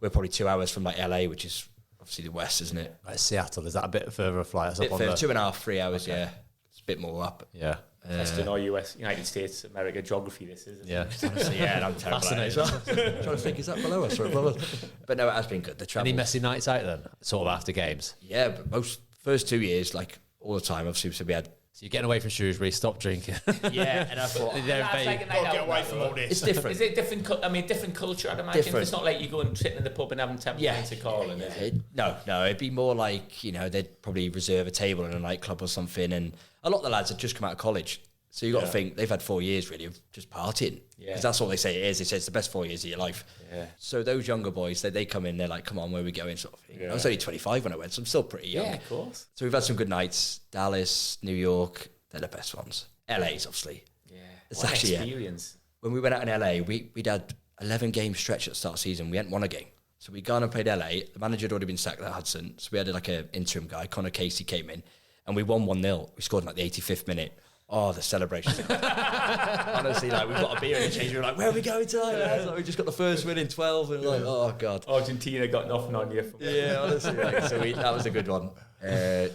we're probably 2 hours from like LA, which is obviously the West, isn't it? Like Seattle, is that a bit further a flight? That's up on 2.5, 3 hours, It's a bit more up. Yeah. Testing our United States, America geography, this is. Yeah. Honestly, and I'm terrible at it. I'm trying to think, is that below us or above us? But no, it has been good. The travel. Any messy nights out then, sort of after games? Yeah, but first 2 years, like all the time, obviously, so we had... So you're getting away from Shrewsbury, stop drinking. Yeah, and I thought... get away from all this. It's different. Is it different? I mean, different culture, I'd imagine. It's not like you go and sit in the pub and having 10 pints of Colin, is it? No, it'd be more like, they'd probably reserve a table in a nightclub or something, and a lot of the lads had just come out of college, So you got to think they've had 4 years really of just partying. Because that's all they say it is. They say it's the best 4 years of your life. Yeah. So those younger boys, they come in, they're like, come on, where are we going? Sort of thing. I was only 25 when I went, so I'm still pretty young. Yeah, of course. So we've had some good nights. Dallas, New York, they're the best ones. LA's obviously. Yeah. It's What an actually experience. when we went out in LA, we'd had 11 game stretch at the start of the season. We hadn't won a game. So we'd gone and played LA. The manager had already been sacked at Hudson. So we had like an interim guy, Connor Casey, came in and we won 1-0. We scored in like the 85th minute. Oh, the celebrations. Honestly, like, we've got a beer in the change room. We're like, where are we going tonight, lads? Like, we just got the first win in 12. And we're like, oh, God. Argentina got nothing on you. Yeah, honestly. Like, so that was a good one.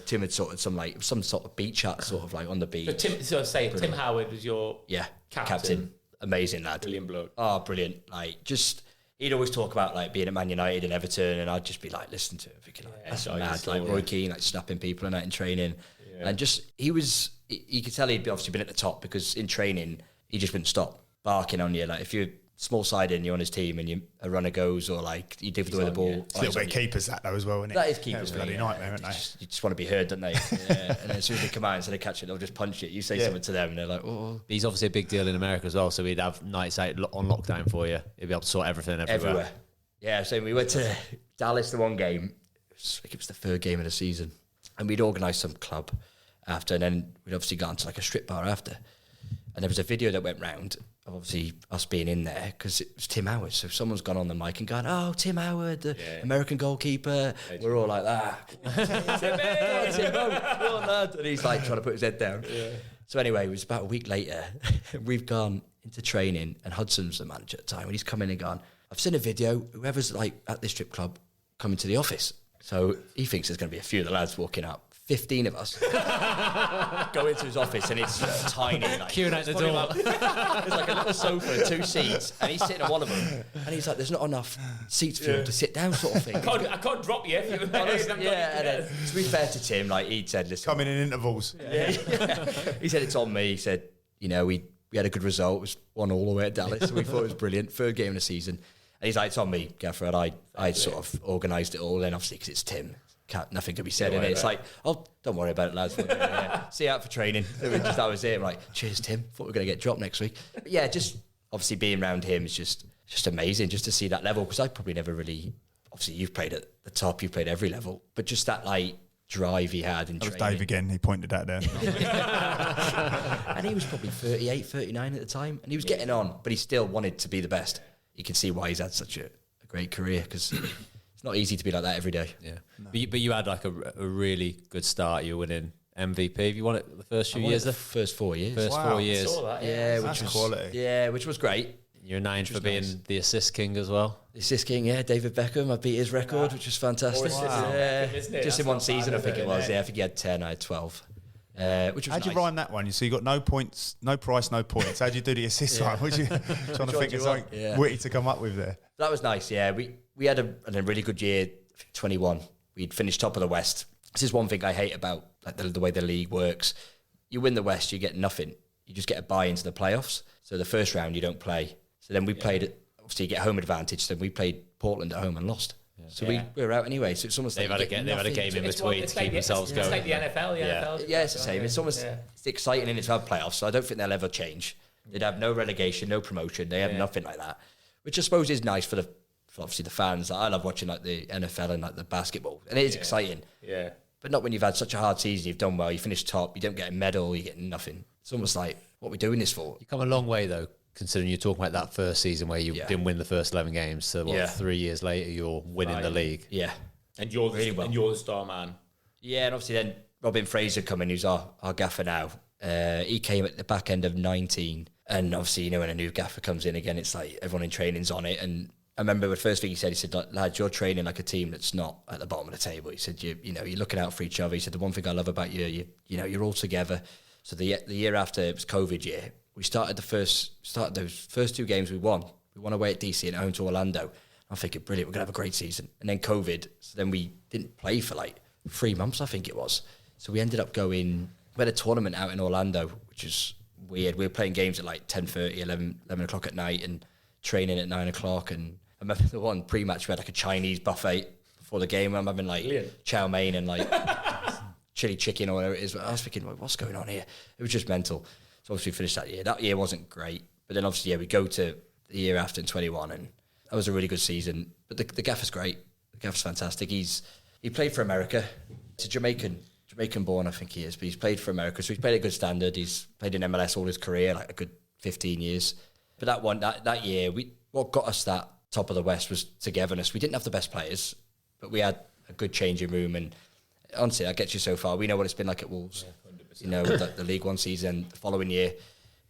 Tim had sorted some sort of beach hut, sort of like on the beach. Tim Howard was your captain. Amazing lad. Brilliant bloke. Oh, brilliant. Like, just... He'd always talk about like being at Man United and Everton, and I'd just be like, listen to him, thinking like, that's mad. Like Roy Keane, like snapping people and that in training, and just you could tell he'd obviously been at the top because in training he just wouldn't stop barking on you. Like if you're small sided and you're on his team and a runner goes or like you give away the ball, It's a little bit of keepers that though as well, isn't it? That is keepers, bloody nightmare, aren't they? You just want to be heard, don't they? Yeah. And then as soon as they come out instead of catch it, they'll just punch it. You say something to them, and they're like, "Oh." He's obviously a big deal in America as well, so we'd have nights out on lockdown for you. He'd be able to sort everything everywhere. Yeah, so we went to Dallas the one game. It was the third game of the season, and we'd organised some club after, and then we'd obviously gone to like a strip bar after, and there was a video that went round of obviously us being in there because it was Tim Howard. So someone's gone on the mic and gone, "Oh, Tim Howard, the American goalkeeper." We're all like that. Tim, go on, lad. And he's like trying to put his head down. So anyway, it was about a week later. We've gone into training, and Hudson's the manager at the time, and he's come in and gone, "I've seen a video, whoever's like at this strip club coming to the office." So he thinks there's going to be a few of the lads walking up. 15 of us go into his office, and it's tiny. Like, Queuing out the door. There's like a little sofa, 2 seats, and he's sitting on one of them. And he's like, "There's not enough seats for you to sit down," sort of thing. I can't drop you if you And then, to be fair to Tim, like he'd said, "Listen, Coming in intervals. He said it's on me." He said, "You know, we had a good result. It was 1-1 all the way at Dallas, so we thought it was brilliant. Third game of the season." And he's like, "It's on me, Gaffer." And I sort of organised it all. Then obviously because it's Tim, nothing could be said in it. It's like, "Oh, don't worry about it, lads. See you out for training." That was it. I'm like, "Cheers, Tim. Thought we were going to get dropped next week." But yeah, just obviously being around him is just amazing, just to see that level. Because I probably never really. Obviously, you've played at the top. You've played every level, but just that like drive he had in That was training. Dave again. He pointed out there. And he was probably 38, 39 at the time, and he was getting on, but he still wanted to be the best. You can see why he's had such a great career, because it's not easy to be like that every day. Yeah, but you had like a really good start. You were winning MVP. Have you won it the first few years? The first 4 years. First Wow. 4 years. Saw that, That's quality. Yeah, which was great. You're known for being the assist king as well. The assist king, David Beckham. I beat his record, which was fantastic. Beckham, isn't it? Just in That's one not season, bad, I think is it it? was. Yeah, I think he had 10, I had 12. Which was How'd you nice. rhyme that one? So you got no points, no price, no points. How'd you do the assist one? Would you trying to one think do of you want? something Yeah. witty to come up with there? That was nice, yeah. We had a really good year, I think 21. We'd finished top of the West. This is one thing I hate about like the way the league works. You win the West, you get nothing. You just get a buy into the playoffs. So the first round, you don't play. So then we played it. Obviously, you get home advantage. So we played Portland at home and lost. So we were out anyway. So it's almost They've like had a game in between to keep themselves going. It's like the NFL. Yeah, it's the same. It's almost it's exciting in its to have playoffs. So I don't think they'll ever change. They'd have no relegation, no promotion. They have nothing like that, which I suppose is nice for obviously the fans. I love watching like the NFL and like the basketball, and it is exciting. Yeah. But not when you've had such a hard season. You've done well. You finish top. You don't get a medal. You get nothing. It's almost like, what are we doing this for? You come a long way though, considering you're talking about that first season where you didn't win the first 11 games. So 3 years later, you're winning the league. Yeah. And you're Really well. and you're the star man. Yeah, and obviously then Robin Fraser coming, who's our gaffer now. He came at the back end of 19. And obviously, when a new gaffer comes in again, it's like everyone in training's on it. And I remember the first thing he said, lads, you're training like a team that's not at the bottom of the table. He said, you're looking out for each other. He said, the one thing I love about you're all together. So the year after, it was COVID year, we started those first 2 games we won. We won away at DC and at home to Orlando. I'm thinking, brilliant, we're going to have a great season. And then COVID, so then we didn't play for like 3 months, I think it was. So we ended up we had a tournament out in Orlando, which is weird. We were playing games at like 10:30, 11 o'clock at night and training at 9 o'clock. And I remember the one pre-match, we had like a Chinese buffet before the game. I'm having like chow mein and like chili chicken or whatever it is. But I was thinking, what's going on here? It was just mental. So obviously we finished that year. That year wasn't great. But then obviously, we go to the year after in 21, and that was a really good season. But the gaffer's great. The gaffer's fantastic. He played for America. It's a Jamaican born, I think he is, but he's played for America, so he's played a good standard. He's played in MLS all his career, like a good 15 years. But that year, what got us that top of the West was togetherness. We didn't have the best players, but we had a good changing room, and honestly, that gets you so far. We know what it's been like at Wolves. Yeah, with the League One season, the following year,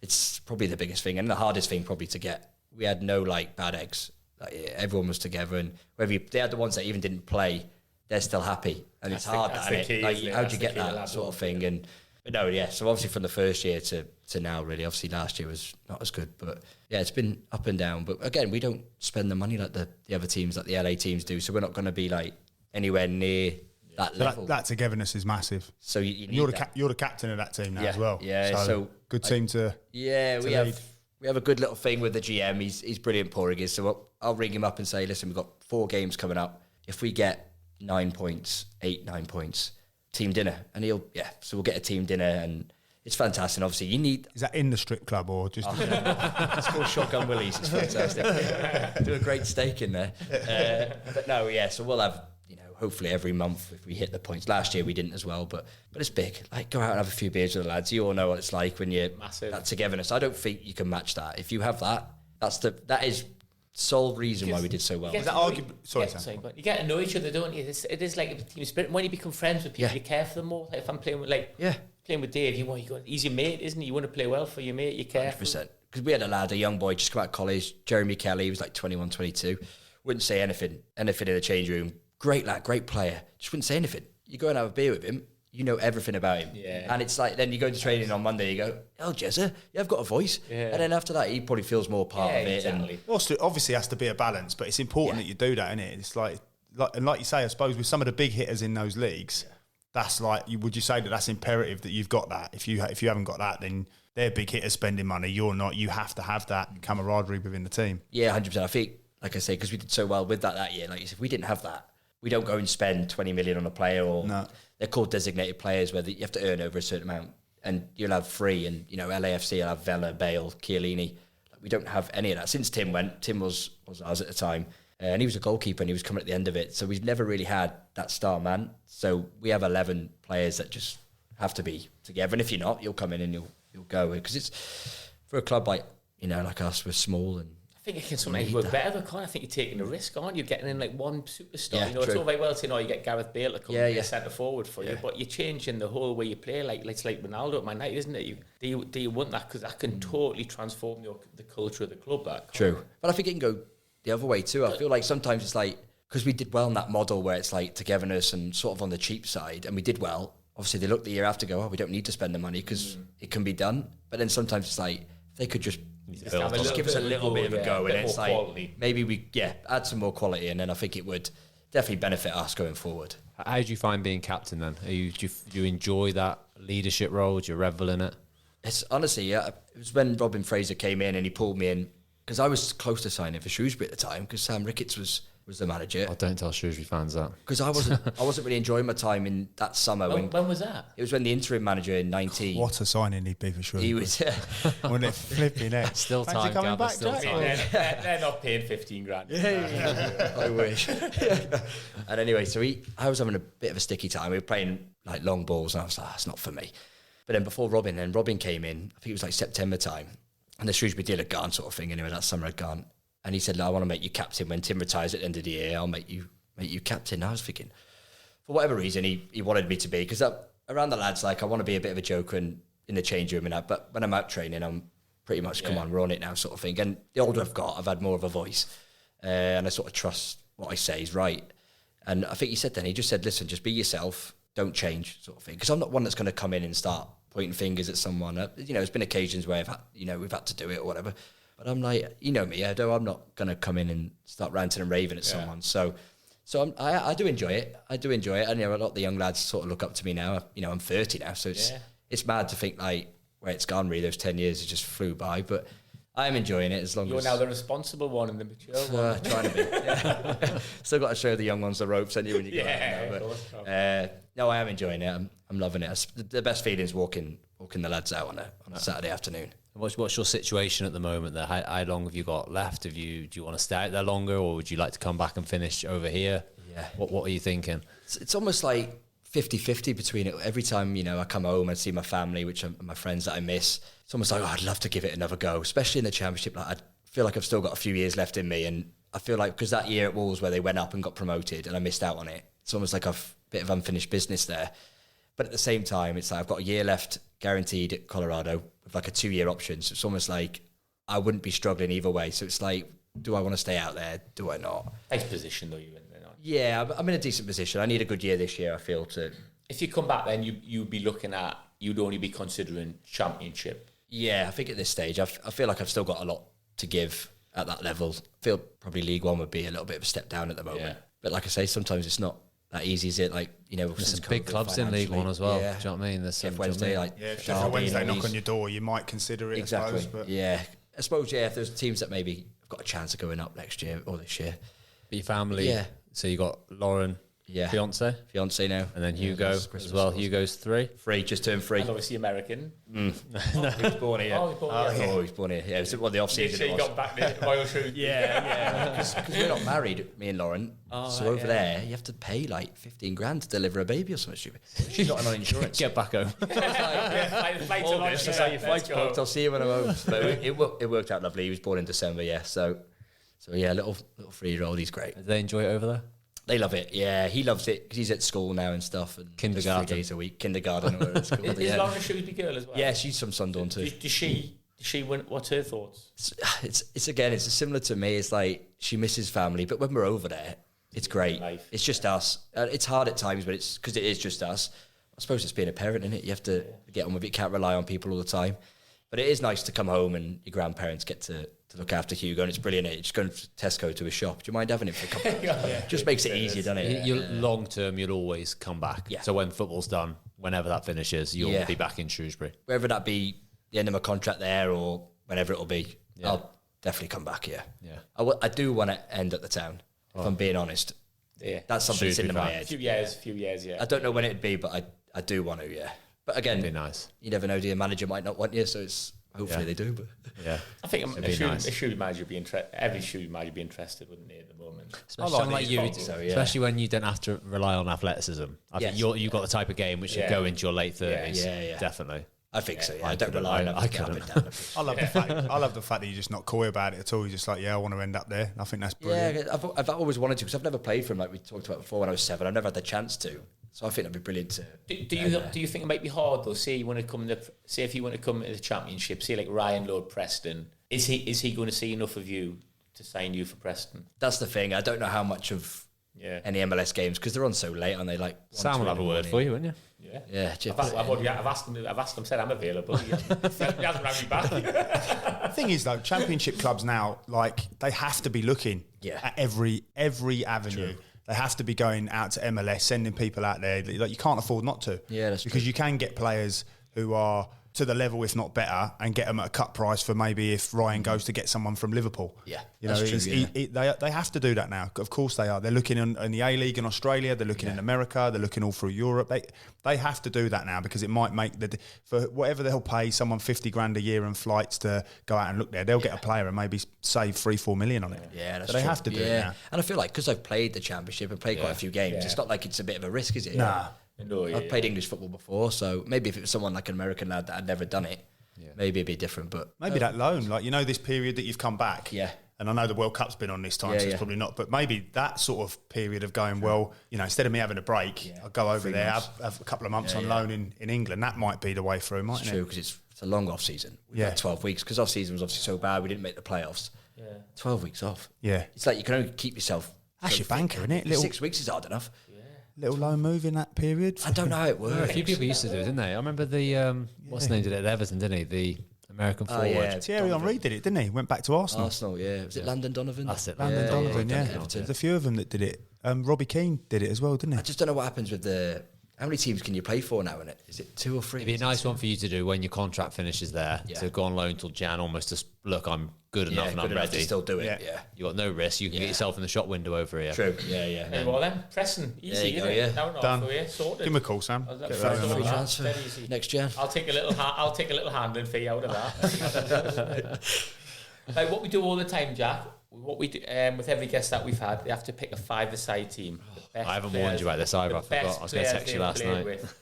it's probably the biggest thing and the hardest thing probably to get. We had no bad eggs that year. Everyone was together, and they had the ones that even didn't play, they're still happy, and it's hard. How'd you get that sort of thing? But so obviously from the first year to now, really, obviously last year was not as good, but yeah, it's been up and down. But again, we don't spend the money like the other teams, like the LA teams do, so we're not going to be like anywhere near that level. That togetherness is massive. So you're the captain of that team now as well. Yeah, so good team to. Yeah, we have a good little thing with the GM. He's brilliant, Porrick is. So I'll ring him up and say, listen, we've got 4 games coming up. If we get 9 points, 9 points, team dinner, and so we'll get a team dinner, and it's fantastic. And obviously, you need. Is that in the strip club or just? It's called Shotgun Willie's. It's fantastic. Do a great steak in there. But no, so we'll have hopefully every month if we hit the points. Last year we didn't as well, but it's big. Like, go out and have a few beers with the lads. You all know what it's like when you're massive. That togetherness. I don't think you can match that. If you have that, that is sole reason why we did so well. Sorry, but you get to know each other, don't you? It is like a team spirit. When you become friends with people, you care for them more. Like if I'm playing with playing with Dave, he's your mate, isn't he? You want to play well for your mate, you care. 100%. Because we had a young boy just come out of college, Jeremy Kelly. He was like 21, 22. Wouldn't say anything in the change room. Great lad, great player. Just wouldn't say anything. You go and have a beer with him, you know everything about him. Yeah. And it's like, then you go to training on Monday, you go, Jezza, I've got a voice. Yeah. And then after that, he probably feels more part of it. Exactly. And obviously has to be a balance, but it's important that you do that, isn't it? It's like you say, I suppose with some of the big hitters in those leagues, that's like, would you say that's imperative that you've got that? If you haven't got that, then they're big hitters spending money. You're not. You have to have that camaraderie within the team. Yeah, 100%. I think, like I say, because we did so well with that year, like you said, if we didn't have that, we don't go and spend 20 million on a player, or they're called designated players where you have to earn over a certain amount, and you'll have free, and LAFC will have Vela, Bale, Chiellini. We don't have any of that. Since Tim went, Tim was ours at the time, and he was a goalkeeper and he was coming at the end of it, so we've never really had that star man. So we have 11 players that just have to be together, and if you're not, you'll come in and you'll go, because it's for a club like us, we're small, and I think it can sometimes work better, though, I think you're taking a risk, aren't you? Getting in like one superstar. Yeah, it's all very well saying, you get Gareth Bale to come and be a centre forward for you, but you're changing the whole way you play. Like it's like Ronaldo at Man United, isn't it? Do you want that? Because that can totally transform the culture of the club. True, but I think it can go the other way too. I feel like sometimes it's like, because we did well in that model where it's like togetherness and sort of on the cheap side, and we did well. Obviously, they look the year after, go, we don't need to spend the money because it can be done. But then sometimes it's like, they could just give us a little bit of a go, and it's like quality. Maybe we add some more quality, and then I think it would definitely benefit us going forward. How do you find being captain then? Do you enjoy that leadership role? Do you revel in it? It's honestly, it was when Robin Fraser came in and he pulled me in, because I was close to signing for Shrewsbury at the time, because Sam Ricketts was the manager. Oh, don't tell Shrewsbury fans that. Because I wasn't really enjoying my time in that summer. When was that? It was when the interim manager in 19. What a signing he'd be for Shrewsbury. He was. Wouldn't it flipping it? Still time, coming back, still Jack? time. They're not paying 15 grand. I wish. And anyway, so I was having a bit of a sticky time. We were playing like long balls, and I was like, it's not for me. But then before Robin came in, I think it was like September time, and the Shrewsbury deal had gone, sort of thing. Anyway, that summer had gone. And he said, I want to make you captain. When Tim retires at the end of the year, I'll make you captain. And I was thinking, for whatever reason, he wanted me to be, because around the lads, like, I want to be a bit of a joker in the change room and that. But when I'm out training, I'm pretty much, come on, we're on it now, sort of thing. And the older I've got, I've had more of a voice. And I sort of trust what I say is right. And I think he just said, listen, just be yourself, don't change, sort of thing. Because I'm not one that's going to come in and start pointing fingers at someone. There's been occasions where we've had to do it or whatever. But I'm like, me, I'm not going to come in and start ranting and raving at someone. So I do enjoy it. And, a lot of the young lads sort of look up to me now. I'm 30 now, so it's mad to think like where it's gone, really. Those 10 years, it just flew by. But I'm enjoying it as long as... You're now the responsible one and the mature one. Trying to be. Yeah. Still got to show the young ones the ropes, haven't you, when you go out now. But, no, I am enjoying it. I'm loving it. The best feeling is walking booking the lads out on a Saturday afternoon. What's your situation at the moment there? How long have you got left? Do you want to stay out there longer, or would you like to come back and finish over here? Yeah. What are you thinking? It's almost like 50-50 between it. Every time, I come home and see my family, which are my friends that I miss, it's almost like, I'd love to give it another go, especially in the Championship. Like, I feel like I've still got a few years left in me, and I feel like because that year at Wolves where they went up and got promoted and I missed out on it, it's almost like I've a bit of unfinished business there. But at the same time, it's like I've got a year left guaranteed at Colorado with like a 2-year option. So it's almost like I wouldn't be struggling either way. So it's like, do I want to stay out there? Do I not? Nice position though you're in there. Yeah, I'm in a decent position. I need a good year this year, I feel, to... If you come back then, you'd be looking at, you'd only be considering Championship. Yeah, I think at this stage, I feel like I've still got a lot to give at that level. I feel probably League One would be a little bit of a step down at the moment. Yeah. But like I say, sometimes it's not that easy, is it? Like, There's since some big COVID clubs in League One as well. Yeah. Do you know what I mean? There's some, Wednesday, like... Yeah, if Derby, Wednesday knock these- on your door, you might consider it, Exactly. I suppose. But Yeah. I suppose, if there's teams that maybe have got a chance of going up next year or this year. But your family, Yeah. So you got Lauren, Yeah. fiance, Fiance now. and then Hugo that's as well. Hugo's 3. 3, just turned 3. And obviously American. He was born here. Oh, he's born here. Oh, he was born here. Yeah, it was the off-season. So you got back the Royal Shoes. Yeah. Because we're not married, me and Lauren. So over there, you have to pay like 15 grand to deliver a baby or something stupid. She's not on insurance. Get back home. Flight to August, that's how your flight's booked. I'll see you when I'm home. But it worked out lovely. He was born in December, yeah. So yeah, little 3-year-old, he's great. Do they enjoy it over there? They love it, yeah. He loves it because he's at school now and stuff. And Kindergarten. 3 days a week, kindergarten or at school. Is Lauren a Shrewsbury girl as well? Yeah, she's from Sunderland too. Does she win? What's her thoughts? It's similar to me. It's like she misses family, but when we're over there, it's great. Life. It's just us. It's hard at times, but it's because it is just us. I suppose it's being a parent, isn't it? You have to get on with it. You can't rely on people all the time. But it is nice to come home and your grandparents get to look after Hugo, and it's brilliant. It's just going to Tesco to a shop. Do you mind having it for a couple of hours? Just makes it easier, doesn't it? Long term, you'll always come back. Yeah. So when football's done, whenever that finishes, you'll Yeah. be back in Shrewsbury. Whether that be the end of my contract there or whenever it'll be, I'll definitely come back here. Yeah. I do want to end at the town, if I'm being honest. Yeah. That's something that's Shrewsbury in my fan. head. Few years, yeah. I don't know when it'd be, but I do want to, yeah. But again, Be nice. you never know, your manager might not want you, so it's hopefully Yeah. they do. But Yeah. I think It'd be nice. a Shrewsbury manager would be interested. Every Shrewsbury manager would be interested, wouldn't they, at the moment? Especially like someone like these you, football, so, yeah. especially when you don't have to rely on athleticism. I think Yes. you've got the type of game which should Yeah. go into your late 30s. Yeah. Definitely. I think so, yeah. I I don't couldn't- rely on I them to get up couldn't. and down the pitch. I love the fact that you're just not coy about it at all. You're just like, I want to end up there. I think that's brilliant. Yeah, I've always wanted to because I've never played for him like we talked about before when I was 7. I've never had the chance to. So I think that'd be brilliant to... Do you think it might be hard though? Say if you want to come to the Championship, say like Ryan Lord Preston, is he going to see enough of you to sign you for Preston? That's the thing. I don't know how much of any MLS games because they're on so late, aren't they? Like Sam will have a word for you, won't you? Yeah. Yeah, Jeff. I've asked him, said I'm available. He hasn't rang me back. The thing is, though, Championship clubs now, like, they have to be looking at every avenue. True. They have to be going out to MLS, sending people out there. Like, you can't afford not to. Yeah, that's because true. you can get players who are to the level, if not better, and get them at a cut price for maybe if Ryan goes to get someone from Liverpool. Yeah, you know, that's true, they have to do that now. Of course they are. They're looking in the A-League in Australia. They're looking in America. They're looking all through Europe. They have to do that now because it might make for whatever they'll pay someone 50 grand a year in flights to go out and look there. They'll get a player and maybe save 3-4 million on it. Yeah, that's so they true. have to do it now. And I feel like because I've played the Championship and played quite a few games, it's not like it's a bit of a risk, is it? Nah. No, I've played English football before, so maybe if it was someone like an American lad that had never done it, maybe it'd be different. But Maybe that loan, like, this period that you've come back. Yeah. And I know the World Cup's been on this time, Yeah, so it's yeah. probably not. But maybe that sort of period of going, well, instead of me having a break, I'll go over 3 there, months. have a couple of months on loan in England. That might be the way through, mightn't it's it? true because it's a long off season. We've had 12 weeks because off season was obviously so bad we didn't make the playoffs. 12 weeks off. Yeah. It's like you can only keep yourself. That's so your fit. banker, isn't it? 6 weeks is hard enough. Little loan move in that period. I don't know how it works. A few people used to do it, didn't they? I remember the what's his name did it at Everton, didn't he? The American forward. yeah. Thierry Henry did it, didn't he? Went back to Arsenal. Arsenal, yeah. Was it Landon Donovan? That's it. Landon Donovan, yeah. Everton. There's a few of them that did it. Robbie Keane did it as well, didn't he? I just don't know what happens with the how many teams can you play for now in it? Is it 2 or 3? It'd be a nice one for you to do when your contract finishes there, Yeah. to go on loan till Jan, almost just, look, I'm good enough and good I'm enough ready. to still do it. Yeah. You got no risk. You can get yourself in the shop window over here. True. Yeah. Hey, well then, pressing. Easy, There you go, isn't yeah. it? Down and Done. off for you, sorted. Give him a call, Sam. I'll Get let that Fred over know with. that. transfer Dead easy. next gen. I'll take a little handling fee out of that. Like what we do all the time, Jack. What we do with every guest that we've had, they have to pick a 5-a-side team. The best I haven't players- warned you about this either. the I forgot. best I was going to players text you they've last played night. with.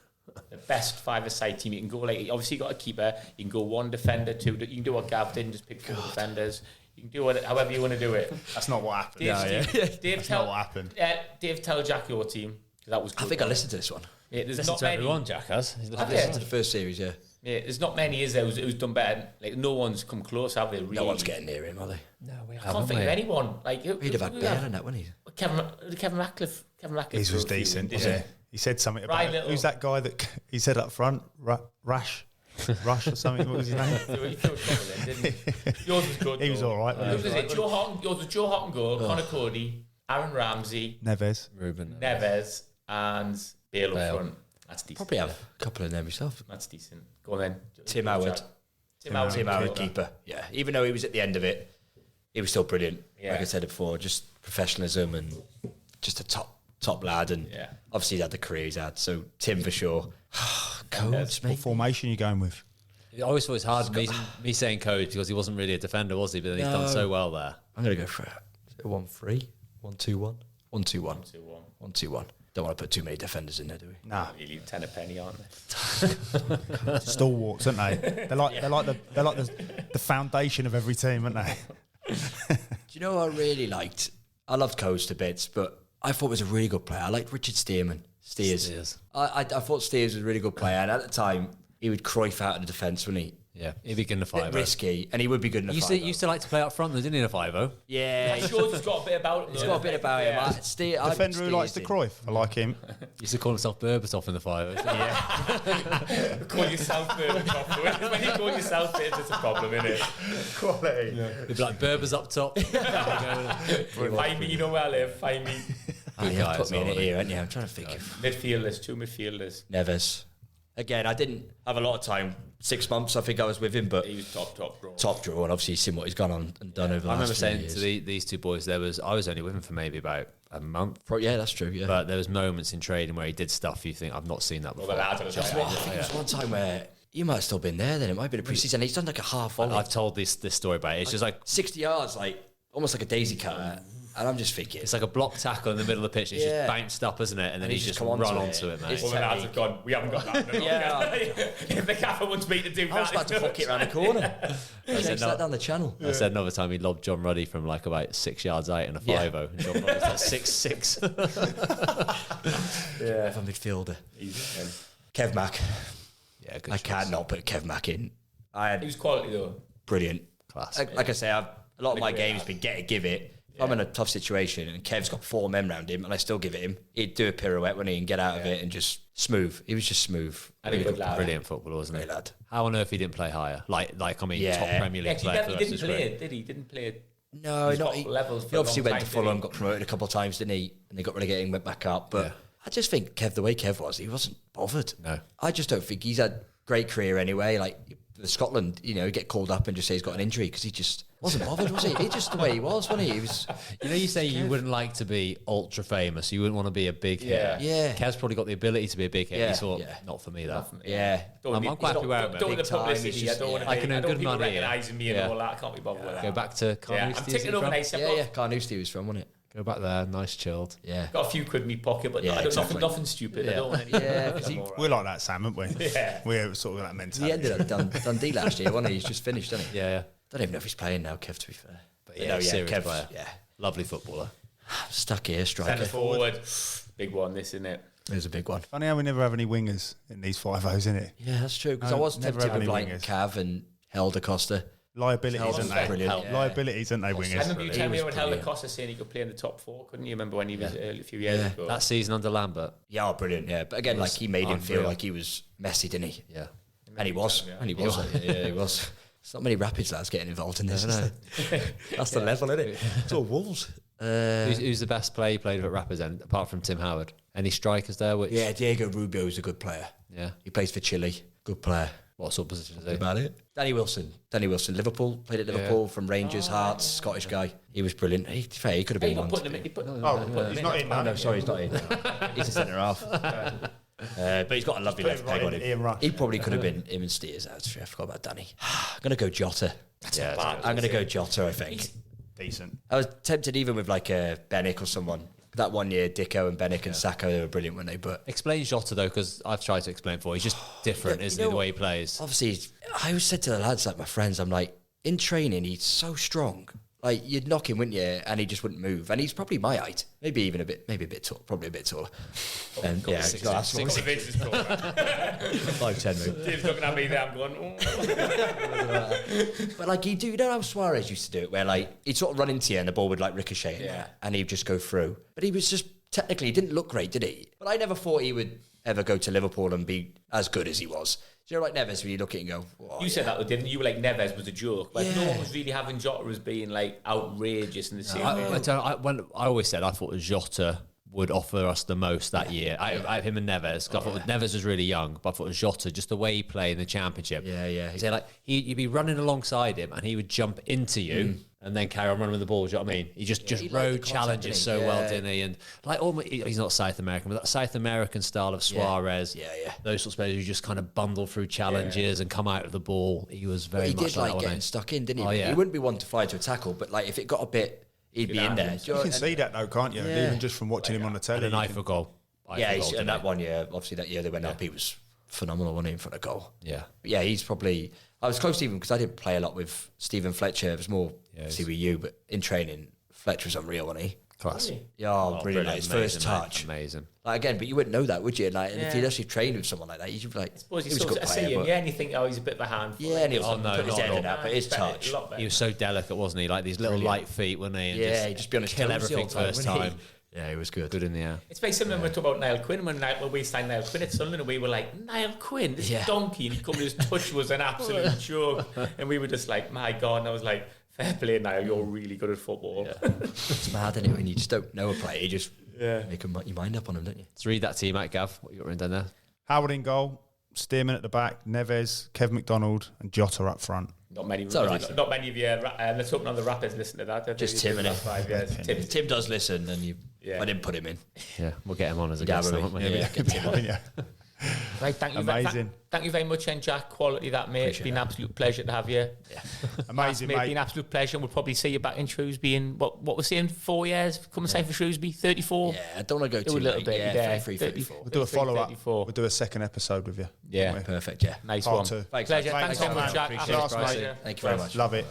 The best 5-a-side team. You can go like, obviously you got a keeper. You can go 1 defender, 2. You can do what Gav did and just pick 4 defenders. You can do it however you want to do it. That's not what happened. Dave, That's not what happened. Dave, tell Jack your team. 'Cause that was good. I think I listened to this one. Yeah, there's Listen not to many. everyone, Jack has. He's Have listened you? Listened to the first series, yeah. Yeah, there's not many, is there, who's done better. Like, no one's come close, have they? Really? No one's getting near him, are they? No, we I can't think of anyone. Like, He'd have had Bale in that, wouldn't he? Kevin Ratcliffe. His was decent, wasn't he? He said something about Ryan Little. who's that guy that he said up front, Rush or something. What was his name? He threw a couple in, didn't he? Yours was good. He was though. all right. Yours was it. Yours was Joe Houghton goal, Connor Cody, Aaron Ramsey, Neves. Ruben. Neves, and Bale up Bale. front. That's decent. Probably have a couple of them yourself. That's decent. Go on then. Tim Howard. Tim Howard. Tim Howard, keeper. Yeah. Even though he was at the end of it, he was still brilliant. Yeah. Like I said before, just professionalism and just a top lad. And Yeah. obviously he's had the career he's had. So Tim for sure. Codes, What mate. formation are you going with? I always thought it was hard me saying Code because he wasn't really a defender, was he? But then he's done so well there. I'm going to go for a 1-3, 1-2-1, 1-2-1, 2-1. 1-2-1. Don't want to put too many defenders in there, do we? Nah, Really 10 a penny, aren't they? stalwarts, aren't they? They're like the foundation of every team, aren't they? Do you know what I really liked? I loved Codes to bits, but I thought he was a really good player. I liked Richard Steers. Steers. I thought Steers was a really good player, and at the time, he would Cruyff out of the defence, wouldn't he? Yeah, he'd be good in a Bit 5. risky, and he would be good in a Used 5. to like to play up front, though, didn't he, in a 5-0? Yeah, I'm sure he's got a bit about him. he's got a bit about him. Yeah. Defender who likes the Cruyff. I like him. Used to call himself Berbatov in the 5-0. Call yourself Berbatov. When you call yourself it, it's a problem, isn't it? Quality. He'd be like, Berba's up top. Find me, you know where I live. Find me. You guy put as me in well, it here, haven't you? I'm trying to think of Midfielders, 2 midfielders. Neves. Again, I didn't have a lot of time. 6 months, I think I was with him, but He was top draw. top draw, and obviously seen what he's gone on and done over the I last remember few saying years. to these two boys, I was only with him for maybe about a month. Yeah, that's true. Yeah, But there was moments in trading where he did stuff you think, I've not seen that Well, before. the lads are That's what, I think it was one time where you might have still been there. Then it might have been a pre-season. He's done like a half volley, I've told this story about it. It's just like 60 yards, like almost like a daisy cutter, and I'm just thinking, it's like a block tackle in the middle of the pitch. It's Yeah. just bounced up, isn't it? And then And he's he's just come run onto onto it. it, mate. It's Well, the lads have gone, we haven't got that. No. Yeah. If the gaffer wants me to do that. I was about to hook it around the corner. Chase no. that down the channel. I said another time he lobbed John Ruddy from like about 6 yards out in a 5-0. Yeah. And John Ruddy's like 6'6". Yeah, if I'm midfielder. Kev Mack. Yeah, good I choice. can't not put Kev Mack in. I He had was quality though. brilliant. Class. Like I say, a lot of my Great games lad. been get it, give it. If I'm in a tough situation and Kev's got 4 men round him and I still give it him, he'd do a pirouette when he and get out of it and just smooth. He was just smooth. And a good lad. Brilliant footballer, wasn't he? Great lad. How on earth he didn't play higher? Like I mean, Yeah. top Premier Yeah, League he player for definitely the rest of didn't his play career. it, did he? Didn't play it. No, He's not got he. levels for He a obviously long went to time, didn't Fulham, he? got promoted a couple of times, didn't he? And they got relegated, went back up. But Yeah. I just think Kev, the way Kev was, he wasn't bothered. No. I just don't think he's had a great career anyway. Like Scotland, you know, he'd get called up and just say he's got an injury because he just wasn't bothered, was he? He just the way he was, wasn't he? He was. You know, you say you wouldn't like to be ultra famous. You wouldn't want to be a big Yeah. hit. Yeah. Kev's probably got the ability to be a big hit. Yeah. He thought, Yeah. not for me, that. Yeah. I'm quite happy where I'm at. Don't want Big the time, publicity. he's I just- don't want yeah. to. I can earn don't good people money, yeah. recognising me and Yeah. all that. I can't be bothered with that. Go back to Yeah, I'm Carnoustie, taking over nice. Yeah, Carnoustie he was from, wasn't it? Go back there, nice chilled. Yeah. Got a few quid in my pocket, but Yeah, I don't, exactly. nothing stupid. I don't want any. Yeah, 'cause he- I'm all right. We're like that, Sam, aren't we? Yeah. We're sort of that He mentality. ended up Dundee last year, wasn't he? He's just finished, didn't he? Yeah. Don't even know if he's playing now, Kev, to be fair. But Yeah, serious Kev, player. yeah. Lovely footballer. Stuck here, Centre striker. forward, big one. This isn't it. There's a big one. Funny how we never have any wingers in these 5-0s, isn't it? Yeah, that's true. Because No, I was never tempted have with any like wingers. Cav and Helder Costa. Liabilities, Helder's aren't they? brilliant. Yeah. Liabilities, aren't they, I wingers? remember you He telling me was when Helder brilliant. Costa saying he could play in the top 4, couldn't you? Remember when he was a few years Yeah. ago? That season under Lambert. Yeah, oh, brilliant. Yeah, but again, like he made him feel unreal. like he was messy, didn't he? Yeah. And he was. Yeah. And he was. Yeah, he was. There's not many Rapids lads getting involved in this. Is there? That's the level, isn't it? It's all Wolves. Who's the best player you played at Rapid then, apart from Tim Howard? Any strikers there? Yeah, Diego Rubio is a good player. Yeah. He plays for Chile. Good player. What sort of position is he? About it. Danny Wilson, Liverpool, played at Liverpool from Rangers, Hearts, Scottish guy. He was brilliant. He could have been one. He's not in now. Oh, no, sorry, he's not in. He's a centre half. But he's got a lovely left peg on him. He probably could have been him and Steers. I forgot about Danny. I'm going to go Jota. I'm going to go Jota, I think. Decent. I was tempted even with like a Bennick or someone. That one year, Dicko and Bennick and Sacco, they were brilliant, weren't they? But explain Jota though, because I've tried to explain before. He's just different, isn't he, the way he plays? Obviously, I always said to the lads, like my friends, I'm like, in training, he's so strong. Like, you'd knock him, wouldn't you? And he just wouldn't move. And he's probably my height. Maybe a bit tall. Probably a bit taller. And yeah, he's not that small. 5'10", move. Tim's looking at me there, I'm going, But like, you know how Suarez used to do it, where like, he'd sort of run into you and the ball would like ricochet and he'd just go through. But he was just, technically, he didn't look great, did he? But I never thought he would ever go to Liverpool and be as good as he was. You know, like Neves, when you look at it and go, you said that, didn't you? You were like, Neves was a joke. Like, no one was really having Jota as being like outrageous in the same way. I always said I thought Jota would offer us the most that year. I him and Neves. I thought Neves was really young, but I thought Jota, just the way he played in the Championship. Yeah. So like you'd be running alongside him, and he would jump into you. And then carry on running with the ball. Do you know what I mean? He just rode challenges so well, didn't he? And like, he's not South American, but that South American style of Suarez, those sorts of players who just kind of bundle through challenges and come out of the ball. He was very much like that, getting stuck in, didn't he? Oh, yeah. He wouldn't be one to fight or tackle, but like if it got a bit, he'd be in there. You can see that though, can't you? Yeah. Even just from watching him on the telly. And an eye for goal. And that one year, obviously that year they went up, he was phenomenal, wasn't he, in front of goal? Yeah. But yeah, he's probably... I was close to him because I didn't play a lot with Stephen Fletcher. It was more obviously with you, but in training, Fletcher was unreal, wasn't he? Class. Yeah, brilliant. Like his first touch. Amazing. Like, again, but you wouldn't know that, would you? Like, and if you'd actually trained with someone like that, you'd be like, I suppose he was a good player. And you think, he's a bit of a handful. Yeah, and he was no, his head in that, but his touch. He was so delicate, wasn't he? Like these little light feet, wasn't he? And he'd just be on his kill toes everything the whole first time, time. wouldn't he? Yeah, he was good. Good in the air. It's very similar when we talk about Niall Quinn. When we signed Niall Quinn at Sunderland, we were like, Niall Quinn, this donkey. And he come with his touch was an absolute joke. And we were just like, my God. And I was like, fair play, Niall, you're really good at football. Yeah. It's mad, isn't it? When you just don't know a player, you just make your mind up on him, don't you? Let's read that team out, Gav. What you got written down there? Howard in goal, Stearman at the back, Neves, Kev McDonald, and Jota up front. Not many. It's all right. Not many of you. Let's hope none of the rappers listen to that. Just Tim, innit? 5 years. Tim does listen, and I didn't put him in. Yeah, we'll get him on as a guest. Get Tim on. Right, thank you. Amazing. Thank you very much, and Jack. Quality that, mate. It's been an absolute pleasure to have you. Yeah. Amazing, mate. mate. It's been an absolute pleasure. We'll probably see you back in Shrewsbury in what we're saying, 4 years. Come and sign for Shrewsbury, 34. Yeah, I don't want to go do too a little late. bit. Yeah, 33, 34. We'll do a follow-up. 34. We'll do a second episode with you. Yeah, perfect. Yeah, nice Part one. 2. Pleasure. Thanks so much, Jack. Thank you very much. Love it.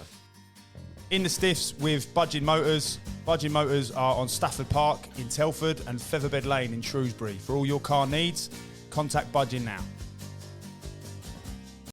In the Stiffs with Budging Motors. Budging Motors are on Stafford Park in Telford and Featherbed Lane in Shrewsbury. For all your car needs, contact Budging now.